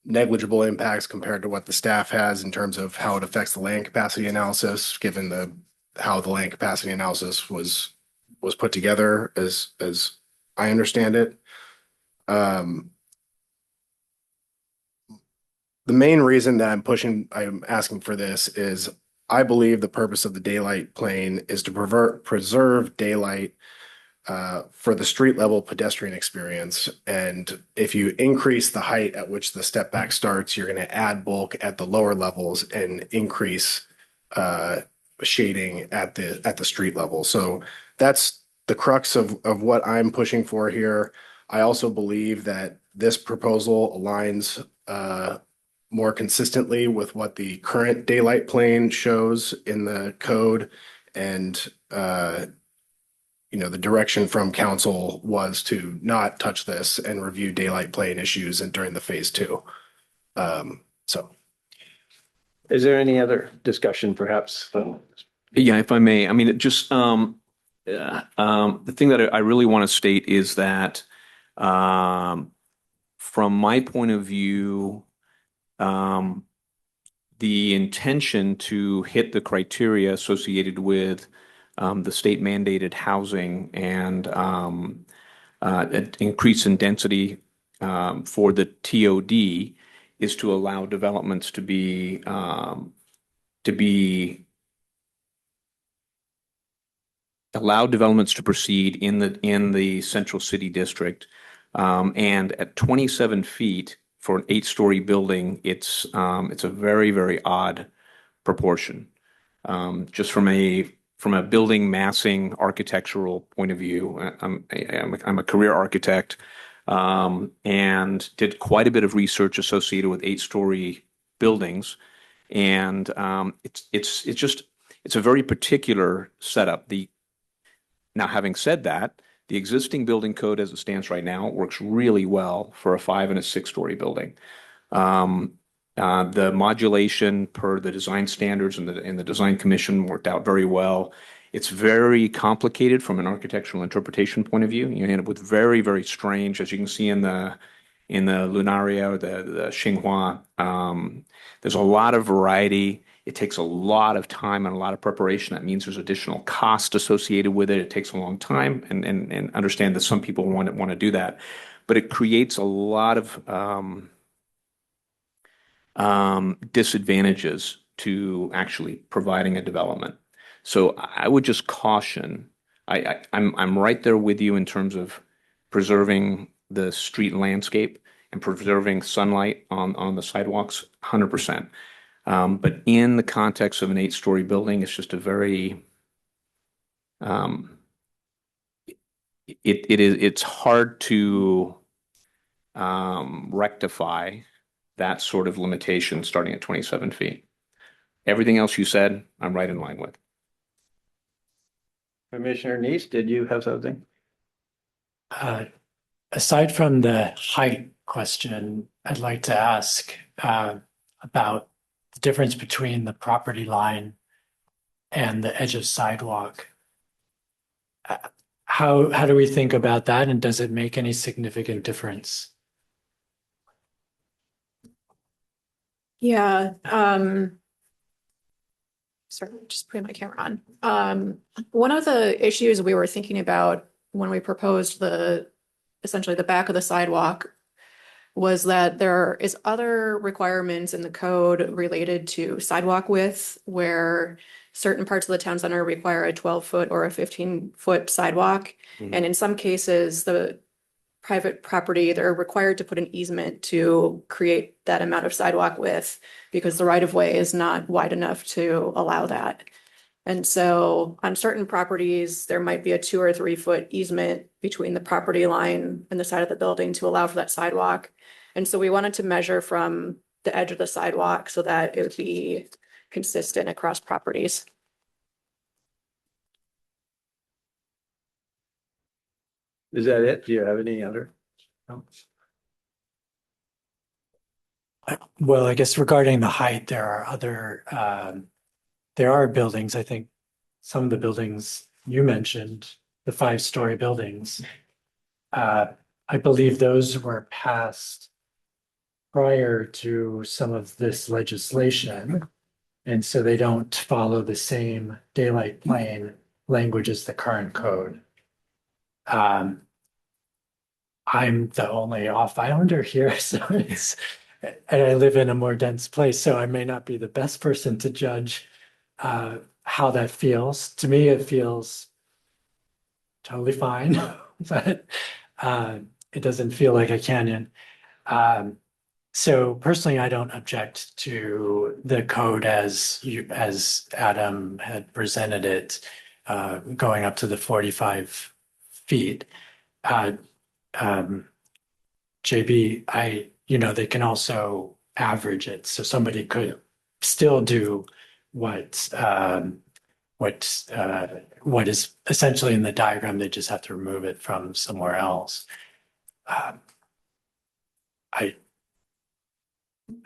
negligible impacts compared to what the staff has in terms of how it affects the land capacity analysis, given how the land capacity analysis was put together as I understand it. The main reason that I'm asking for this is I believe the purpose of the daylight plane is to preserve daylight for the street level pedestrian experience. And if you increase the height at which the step back starts, you're going to add bulk at the lower levels and increase shading at the street level. So that's the crux of what I'm pushing for here. I also believe that this proposal aligns more consistently with what the current daylight plane shows in the code. And the direction from council was to not touch this and review daylight plane issues and during the phase two. So. Is there any other discussion perhaps? Yeah, if I may, I mean, it just, the thing that I really want to state is that, from my point of view, the intention to hit the criteria associated with the state mandated housing and an increase in density for the TOD is to allow developments to be allow developments to proceed in the central city district. And at 27 feet for an 8-story building, it's a very, very odd proportion. Just from a building massing architectural point of view, I'm a career architect, and did quite a bit of research associated with 8-story buildings. And it's a very particular setup. Now, having said that, the existing building code as it stands right now works really well for a 5 and a 6-story building. The modulation per the design standards and the design commission worked out very well. It's very complicated from an architectural interpretation point of view. You end up with very, very strange, as you can see in the Lunaria or the Xinhua. There's a lot of variety. It takes a lot of time and a lot of preparation. That means there's additional cost associated with it. It takes a long time, and understand that some people want to do that, but it creates a lot of disadvantages to actually providing a development. So I would just caution. I'm right there with you in terms of preserving the street landscape and preserving sunlight on the sidewalks, 100%. But in the context of an 8-story building, it's just a very it's hard to rectify that sort of limitation starting at 27 feet. Everything else you said, I'm right in line with. Commissioner Neese, did you have something? Aside from the height question, I'd like to ask about the difference between the property line and the edge of sidewalk. How do we think about that, and does it make any significant difference? Yeah. Sorry, just putting my camera on. One of the issues we were thinking about when we proposed essentially the back of the sidewalk was that there is other requirements in the code related to sidewalk width, where certain parts of the town center require a 12-foot or a 15-foot sidewalk. And in some cases, the private property, they're required to put an easement to create that amount of sidewalk width because the right of way is not wide enough to allow that. And so on certain properties, there might be a 2 or 3 foot easement between the property line and the side of the building to allow for that sidewalk. And so we wanted to measure from the edge of the sidewalk so that it would be consistent across properties. Is that it? Do you have any other? No? Well, I guess regarding the height, there are buildings, I think some of the buildings you mentioned, the 5-story buildings. I believe those were passed prior to some of this legislation. And so they don't follow the same daylight plane language as the current code. I'm the only off-islander here, so and I live in a more dense place, so I may not be the best person to judge how that feels. To me, it feels totally fine, but it doesn't feel like a canyon. So personally, I don't object to the code as Adam had presented it, going up to the 45 feet. JB, they can also average it. So somebody could still do what what is essentially in the diagram. They just have to remove it from somewhere else. I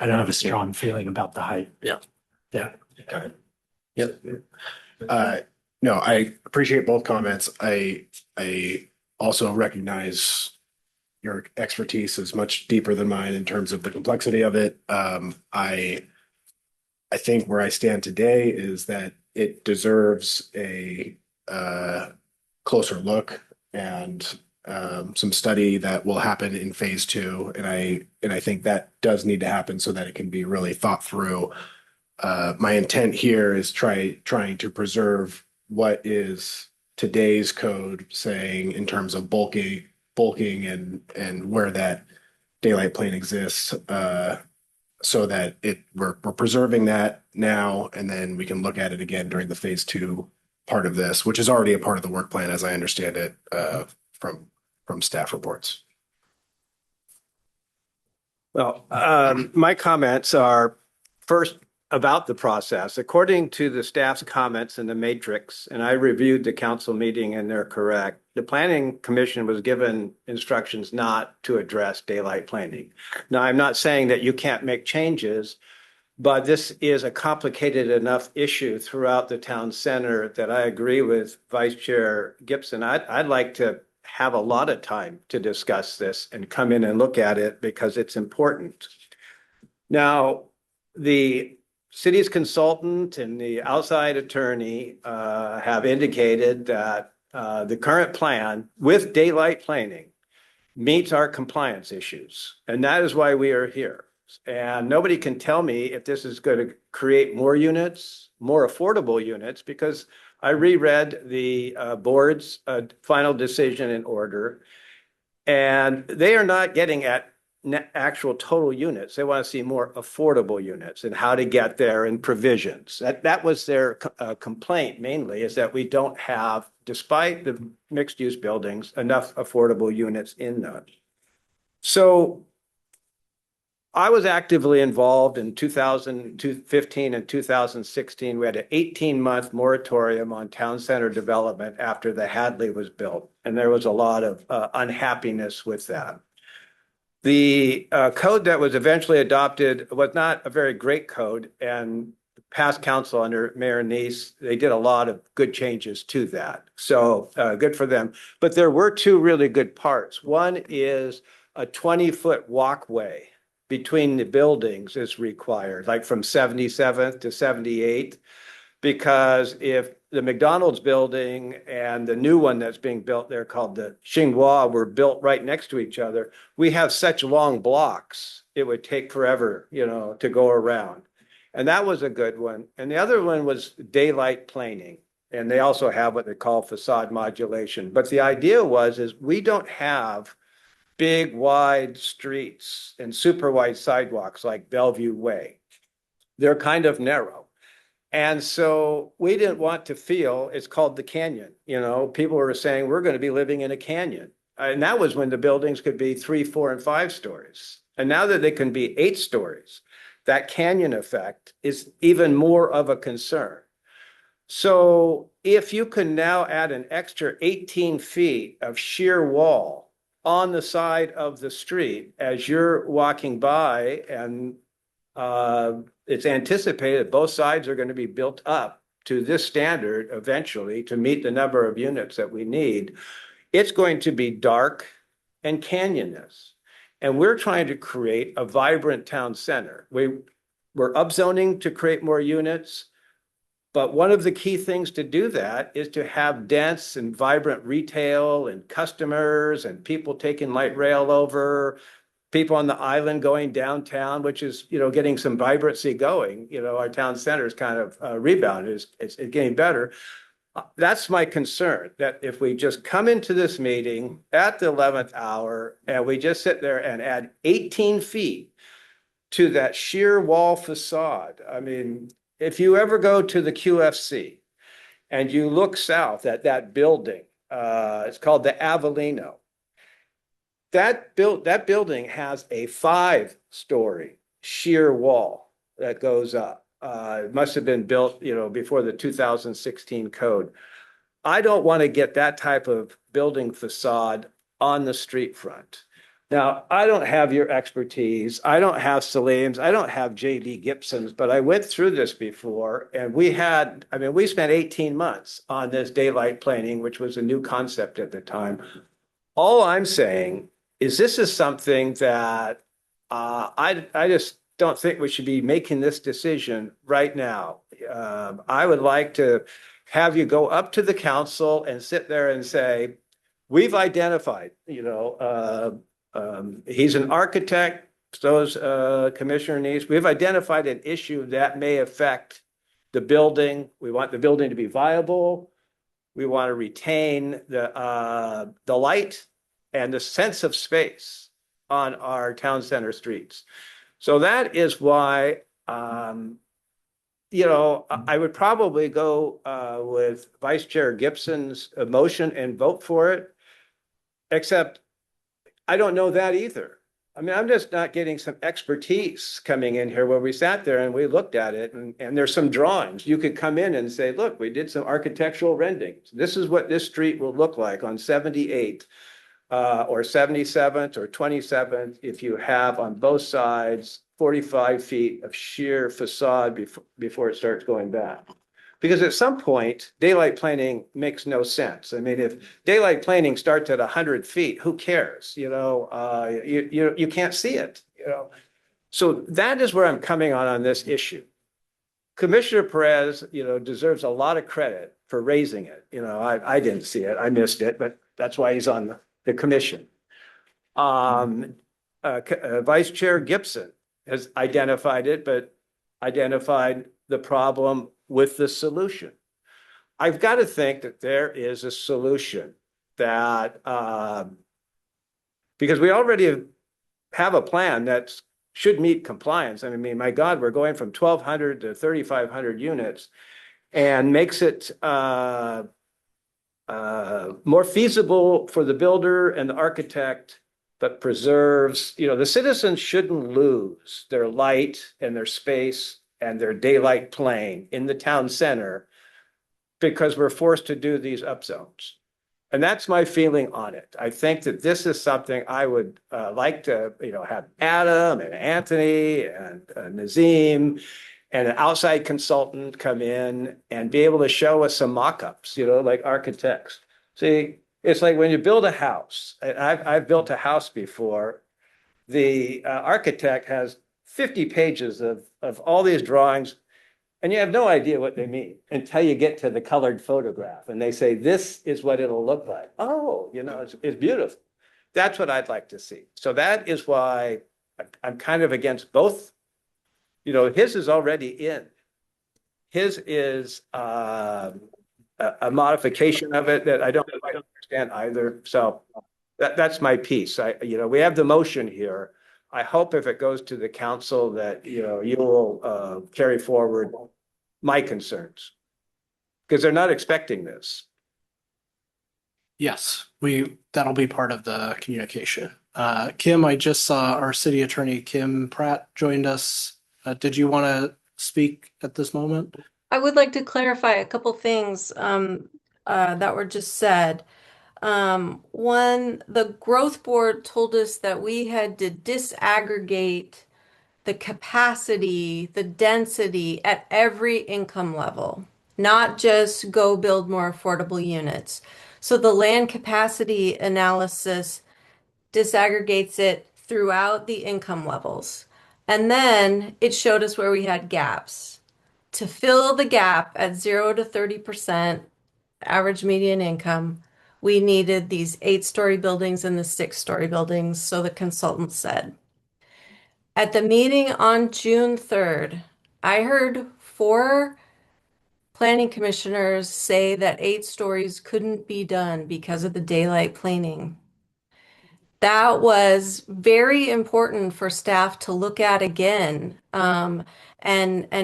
don't have a strong feeling about the height. Yeah. Yeah. Yep. No, I appreciate both comments. I also recognize your expertise is much deeper than mine in terms of the complexity of it. I think where I stand today is that it deserves a closer look and some study that will happen in phase 2. And I think that does need to happen so that it can be really thought through. My intent here is trying to preserve what is today's code saying in terms of bulking and where that daylight plane exists, so that we're preserving that now, and then we can look at it again during the phase 2 part of this, which is already a part of the work plan, as I understand it, from staff reports. Well, my comments are first about the process. According to the staff's comments in the matrix, and I reviewed the council meeting and they're correct, the Planning Commission was given instructions not to address daylight planning. Now, I'm not saying that you can't make changes, but this is a complicated enough issue throughout the town center that I agree with Vice Chair Gibson. I'd like to have a lot of time to discuss this and come in and look at it because it's important. Now, the city's consultant and the outside attorney have indicated that the current plan with daylight planning meets our compliance issues. And that is why we are here. And nobody can tell me if this is going to create more units, more affordable units, because I reread the board's final decision and order, and they are not getting at actual total units. They want to see more affordable units and how to get there and provisions. That was their complaint mainly, is that we don't have, despite the mixed use buildings, enough affordable units in them. So I was actively involved in 2015 and 2016. We had an 18-month moratorium on town center development after the Hadley was built. And there was a lot of unhappiness with that. The code that was eventually adopted was not a very great code, and past council under Mayor Neese, they did a lot of good changes to that. So good for them. But there were two really good parts. One is a 20-foot walkway between the buildings is required, like from 77th to 78th, because if the McDonald's building and the new one that's being built there called the Xinghua were built right next to each other, we have such long blocks, it would take forever, to go around. And that was a good one. And the other one was daylight planing. And they also have what they call facade modulation. But the idea is we don't have big, wide streets and super wide sidewalks like Bellevue Way. They're kind of narrow. And so we didn't want to feel, it's called the canyon. People were saying we're going to be living in a canyon. And that was when the buildings could be 3, 4, and 5 stories. And now that they can be 8 stories, that canyon effect is even more of a concern. So if you can now add an extra 18 feet of sheer wall on the side of the street as you're walking by, and it's anticipated both sides are going to be built up to this standard eventually to meet the number of units that we need, it's going to be dark and canyonous. And we're trying to create a vibrant town center. We're upzoning to create more units. But one of the key things to do that is to have dense and vibrant retail and customers and people taking light rail over, people on the island going downtown, which is, getting some vibrancy going. Our town center is kind of rebounded. It's getting better. That's my concern, that if we just come into this meeting at the 11th hour and we just sit there and add 18 feet to that sheer wall facade. I mean, if you ever go to the QFC and you look south at that building, it's called the Avellino. That building has a 5-story sheer wall that goes up. It must have been built, before the 2016 code. I don't want to get that type of building facade on the street front. Now, I don't have your expertise. I don't have Salim's. I don't have JB Gibson's, but I went through this before and we spent 18 months on this daylight planning, which was a new concept at the time. All I'm saying is this is something that I just don't think we should be making this decision right now. I would like to have you go up to the council and sit there and say, we've identified, he's an architect, so's Commissioner Neese. We've identified an issue that may affect the building. We want the building to be viable. We want to retain the light and the sense of space on our town center streets. So that is why, I would probably go with Vice Chair Gibson's motion and vote for it, except I don't know that either. I mean, I'm just not getting some expertise coming in here where we sat there and we looked at it and there's some drawings. You could come in and say, look, we did some architectural renderings. This is what this street will look like on 78th or 77th or 27th if you have on both sides 45 feet of sheer facade before it starts going back. Because at some point, daylight planning makes no sense. I mean, if daylight planning starts at 100 feet, who cares? You can't see it, So that is where I'm coming on this issue. Commissioner Perez, deserves a lot of credit for raising it. I didn't see it. I missed it, but that's why he's on the commission. Vice Chair Gibson has identified it, but identified the problem with the solution. I've got to think that there is a solution that, because we already have a plan that should meet compliance. I mean, my God, we're going from 1,200 to 3,500 units and makes it more feasible for the builder and the architect, but preserves, the citizens shouldn't lose their light and their space and their daylight plane in the town center because we're forced to do these upzones. And that's my feeling on it. I think that this is something I would like to, have Adam and Anthony and Nazim and an outside consultant come in and be able to show us some mock-ups, like architects. See, it's like when you build a house, I've built a house before, the architect has 50 pages of all these drawings, and you have no idea what they mean until you get to the colored photograph and they say, this is what it'll look like. Oh, it's beautiful. That's what I'd like to see. So that is why I'm kind of against both. His is already in. His is a modification of it that I don't understand either. So that's my piece. We have the motion here. I hope if it goes to the council that, you will carry forward my concerns because they're not expecting this. Yes, that'll be part of the communication. Kim, I just saw our city attorney, Kim Pratt, joined us. Did you want to speak at this moment? I would like to clarify a couple things that were just said. One, the growth board told us that we had to disaggregate the capacity, the density at every income level, not just go build more affordable units. So the land capacity analysis disaggregates it throughout the income levels. And then it showed us where we had gaps. To fill the gap at 0 to 30% average median income, we needed these 8-story buildings and the 6-story buildings, so the consultant said. At the meeting on June 3rd, I heard 4 planning commissioners say that 8 stories couldn't be done because of the daylight planning. That was very important for staff to look at again and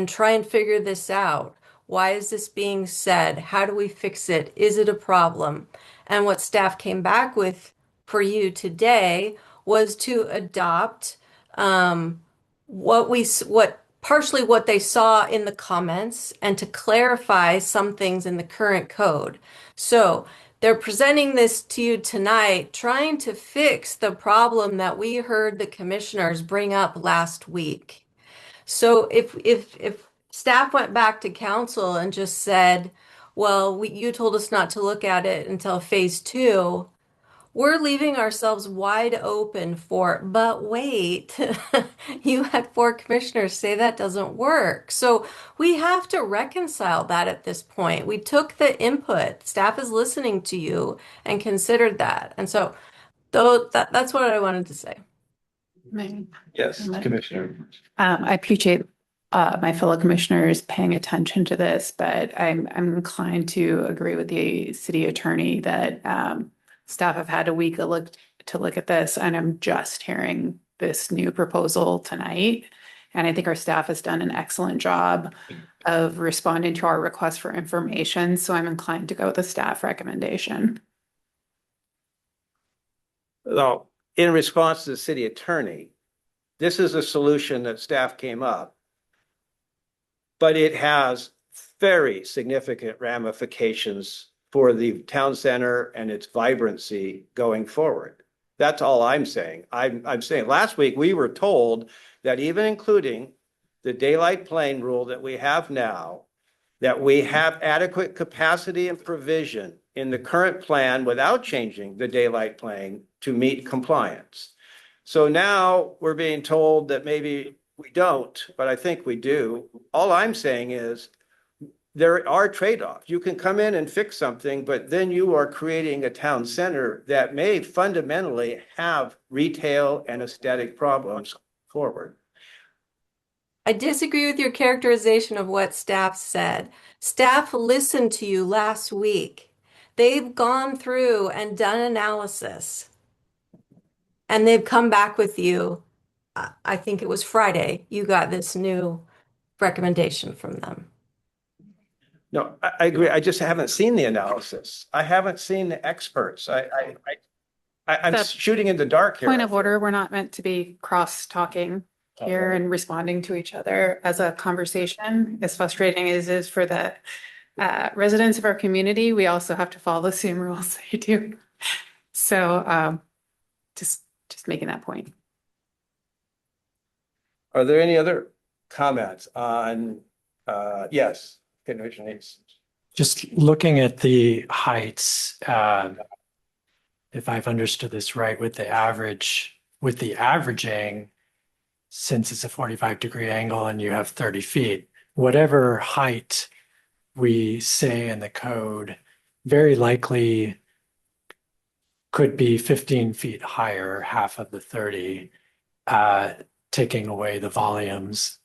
try and figure this out. Why is this being said? How do we fix it? Is it a problem? And what staff came back with for you today was to adopt what partially what they saw in the comments and to clarify some things in the current code. So they're presenting this to you tonight, trying to fix the problem that we heard the commissioners bring up last week. So if staff went back to council and just said, well, you told us not to look at it until phase 2, we're leaving ourselves wide open for, but wait, you had 4 commissioners say that doesn't work. So we have to reconcile that at this point. We took the input, staff is listening to you and considered that. And so that's what I wanted to say. Yes, Commissioner. I appreciate my fellow commissioners paying attention to this, but I'm inclined to agree with the city attorney that staff have had a week to look at this, and I'm just hearing this new proposal tonight. And I think our staff has done an excellent job of responding to our request for information. So I'm inclined to go with the staff recommendation. Well, in response to the city attorney, this is a solution that staff came up, but it has very significant ramifications for the town center and its vibrancy going forward. That's all I'm saying. I'm saying last week we were told that even including the daylight plane rule that we have now, that we have adequate capacity and provision in the current plan without changing the daylight plane to meet compliance. So now we're being told that maybe we don't, but I think we do. All I'm saying is there are trade-offs. You can come in and fix something, but then you are creating a town center that may fundamentally have retail and aesthetic problems forward. I disagree with your characterization of what staff said. Staff listened to you last week. They've gone through and done analysis, and they've come back with you. I think it was Friday, you got this new recommendation from them. No, I agree. I just haven't seen the analysis. I haven't seen the experts. I'm The shooting in the dark here. Point of order, we're not meant to be cross-talking here and responding to each other as a conversation. As frustrating as it is for the residents of our community, we also have to follow the same rules they do. So just making that point. Are there any other comments on, yes, Commissioner Hayes? Just looking at the heights, if I've understood this right, with the averaging, since it's a 45-degree angle and you have 30 feet, whatever height we say in the code, very likely could be 15 feet higher, half of the 30, taking away the volumes.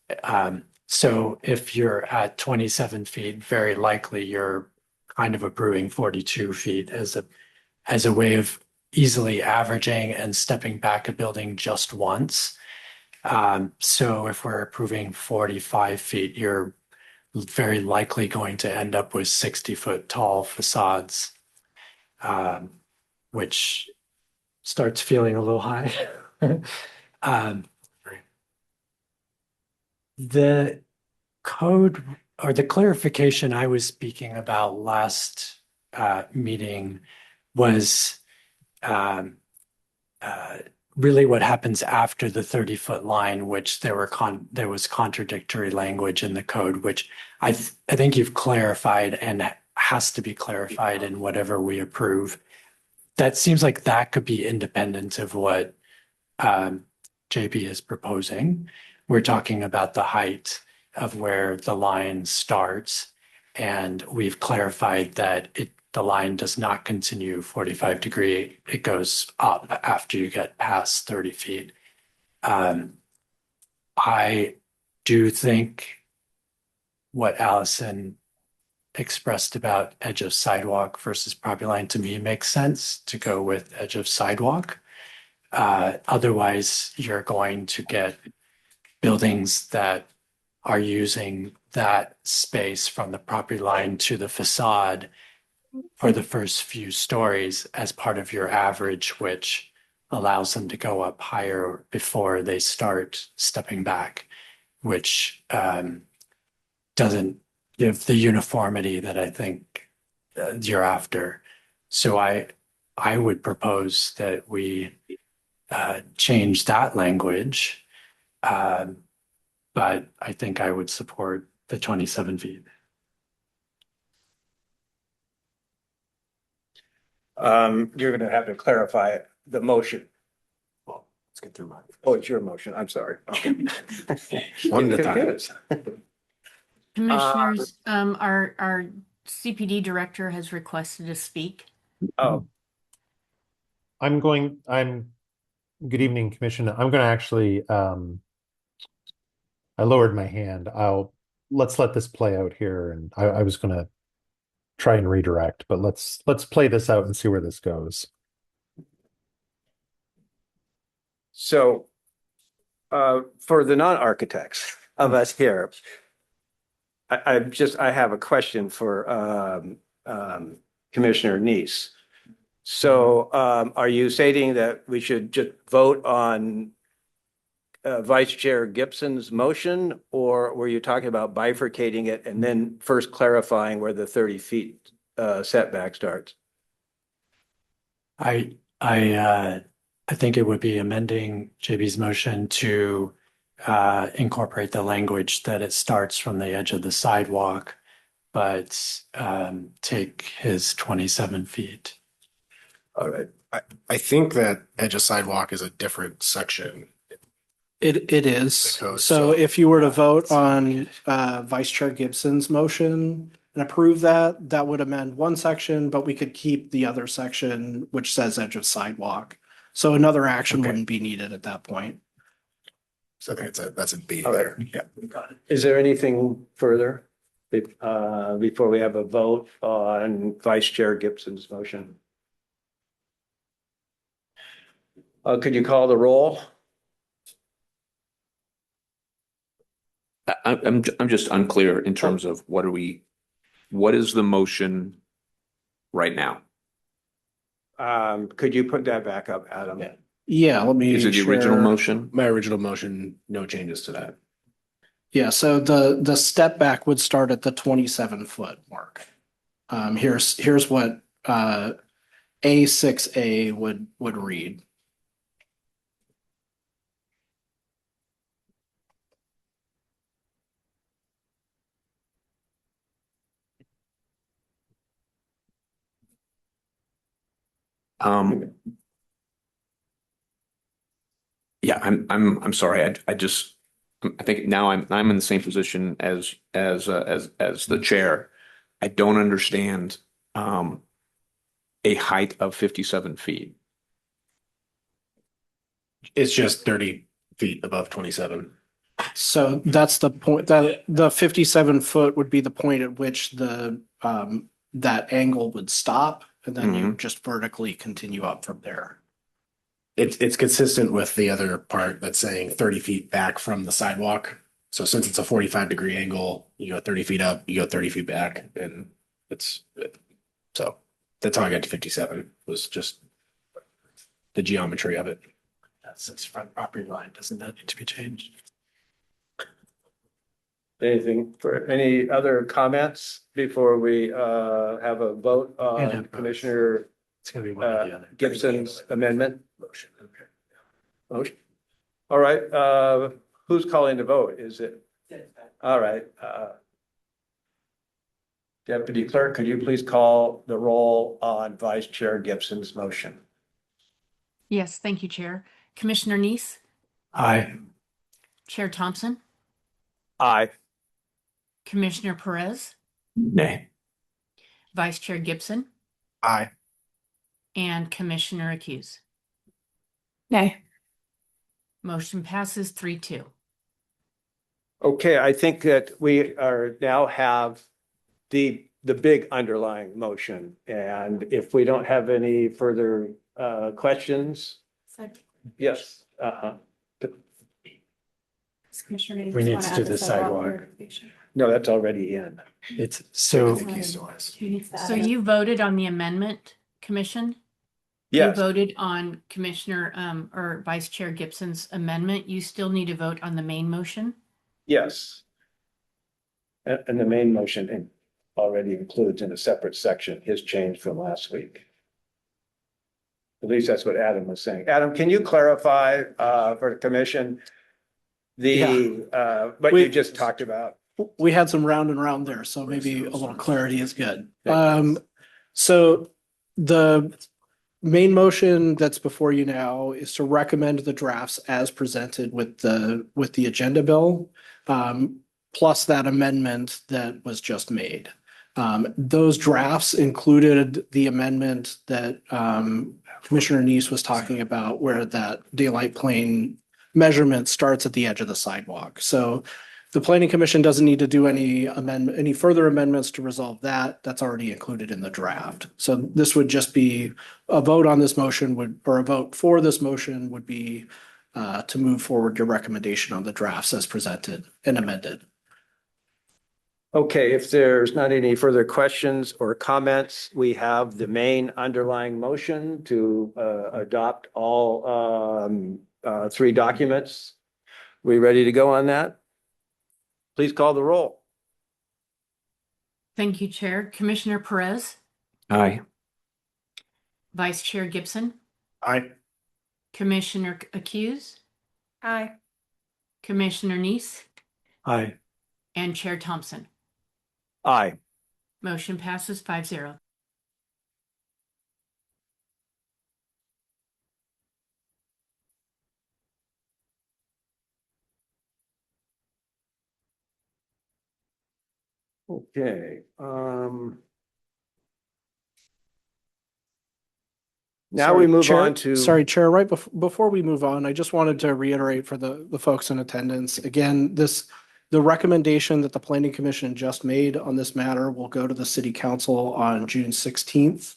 So if you're at 27 feet, very likely you're kind of approving 42 feet as a way of easily averaging and stepping back a building just once. So if we're approving 45 feet, you're very likely going to end up with 60-foot tall facades, which starts feeling a little high. The code or the clarification I was speaking about last meeting was really what happens after the 30-foot line, which there was contradictory language in the code, which I think you've clarified and has to be clarified in whatever we approve. That seems like that could be independent of what JP is proposing. We're talking about the height of where the line starts, and we've clarified that the line does not continue 45 degree. It goes up after you get past 30 feet. I do think what Allison expressed about edge of sidewalk versus property line, to me, makes sense to go with edge of sidewalk. Otherwise, you're going to get buildings that are using that space from the property line to the facade for the first few stories as part of your average, which allows them to go up higher before they start stepping back, which doesn't give the uniformity that I think you're after. So I would propose that we change that language, but I think I would support the 27 feet. You're going to have to clarify the motion. Well, let's get through mine. Oh, it's your motion. I'm sorry. Okay. One at a time. Confused. Commissioners, our CPD director has requested to speak. Oh, Good evening, Commissioner. I'm going to actually, I lowered my hand. Let's let this play out here. And I was going to try and redirect, but let's play this out and see where this goes. so for the non-architects of us here, I have a question for Commissioner Neese. So are you stating that we should just vote on Vice Chair Gibson's motion, or were you talking about bifurcating it and then first clarifying where the 30 feet setback starts? I think it would be amending JB's motion to incorporate the language that it starts from the edge of the sidewalk, but take his 27 feet. All right. I think that edge of sidewalk is a different section. It is. The code, So so- if you were to vote on Vice Chair Gibson's motion and approve that, that would amend one section, but we could keep the other section, which says edge of sidewalk. So another action Okay. wouldn't be needed at that point. So that's a B All right. there. Yeah. Is there anything further before we have a vote on Vice Chair Gibson's motion? Could you call the roll? I'm just unclear in terms of what is the motion right now? Could you put that back up, Adam? Yeah. Yeah, let me. Is it the original share- motion? My original motion, no changes to that. Yeah, so the step back would start at the 27-foot mark. Here's what A6A would read. Yeah, I'm sorry. I think now I'm in the same position as the chair. I don't understand a height of 57 feet. It's just 30 feet above 27. So that's the point, that the 57-foot would be the point at which the that angle would stop, and then you just vertically continue up from there. It's consistent with the other part that's saying 30 feet back from the sidewalk. So since it's a 45-degree angle, you go 30 feet up, you go 30 feet back, and so that's how I got to 57, was just the geometry of it. That's its front property line. Doesn't that need to be changed? Anything for any other comments before we have a vote And on have both. Commissioner It's gonna be one or the other. Gibson's amendment? Motion. Okay. Motion. All right, who's calling the vote? Is it? All right. Deputy Clerk, could you please call the roll on Vice Chair Gibson's motion? Yes, thank you, Chair. Commissioner Neese, Aye. Chair Thompson, Aye. Commissioner Perez, Nay. Vice Chair Gibson, Aye. and Commissioner Accuse. Nay. Motion passes 3-2. Okay, I think that we are now have the big underlying motion. And if we don't have any further questions, yes. We need to do the sidewalk. No, that's already in. It's so. So you voted on the amendment, Commission? You Yes, voted on Commissioner or Vice Chair Gibson's amendment. You still need to vote on the main motion? Yes. And the main motion already includes in a separate section his change from last week. At least that's what Adam was saying. Adam, can you clarify for the commission what you just talked about? We had some round and round there, so maybe a little clarity is good. Thank So the main motion that's before you now is to recommend the drafts as presented with the agenda bill, plus that amendment that was just made. Those drafts included the amendment that Commissioner Neese was talking about, where that daylight plane measurement starts at the edge of the sidewalk. So the planning commission doesn't need to do any further amendments to resolve that. That's already included in the draft. So this would just be a vote on this motion or a vote for this motion would be to move forward your recommendation on the drafts as presented and amended. Okay, if there's not any further questions or comments, we have the main underlying motion to adopt all three documents. We ready to go on that? Please call the roll. Thank you, Chair. Commissioner Perez, Aye. Vice Chair Gibson, Aye. Commissioner Accuse, Aye. Commissioner Neese, Aye. and Chair Thompson. Aye. Motion passes 5-0. Okay. Now we move Chair, on to. Sorry, Chair, right before we move on, I just wanted to reiterate for the folks in attendance, again, the recommendation that the Planning Commission just made on this matter will go to the City Council on June 16th.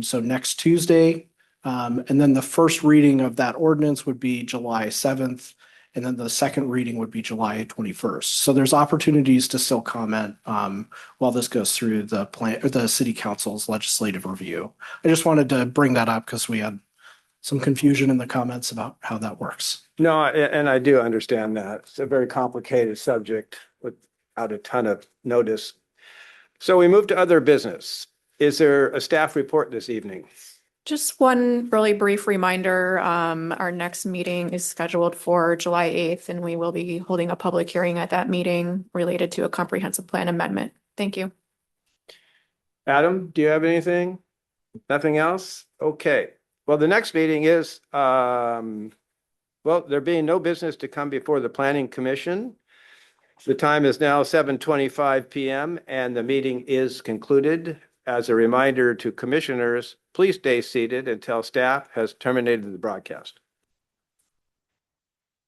So next Tuesday. And then the first reading of that ordinance would be July 7th. And then the second reading would be July 21st. So there's opportunities to still comment while this goes through the City Council's legislative review. I just wanted to bring that up because we had some confusion in the comments about how that works. No, and I do understand that. It's a very complicated subject without a ton of notice. So we move to other business. Is there a staff report this evening? Just one really brief reminder, our next meeting is scheduled for July 8th, and we will be holding a public hearing at that meeting related to a comprehensive plan amendment. Thank you. Adam, do you have anything? Nothing else? Okay. Well, the next meeting is, well, there being no business to come before the Planning Commission. The time is now 7:25 p.m. and the meeting is concluded. As a reminder to commissioners, please stay seated until staff has terminated the broadcast.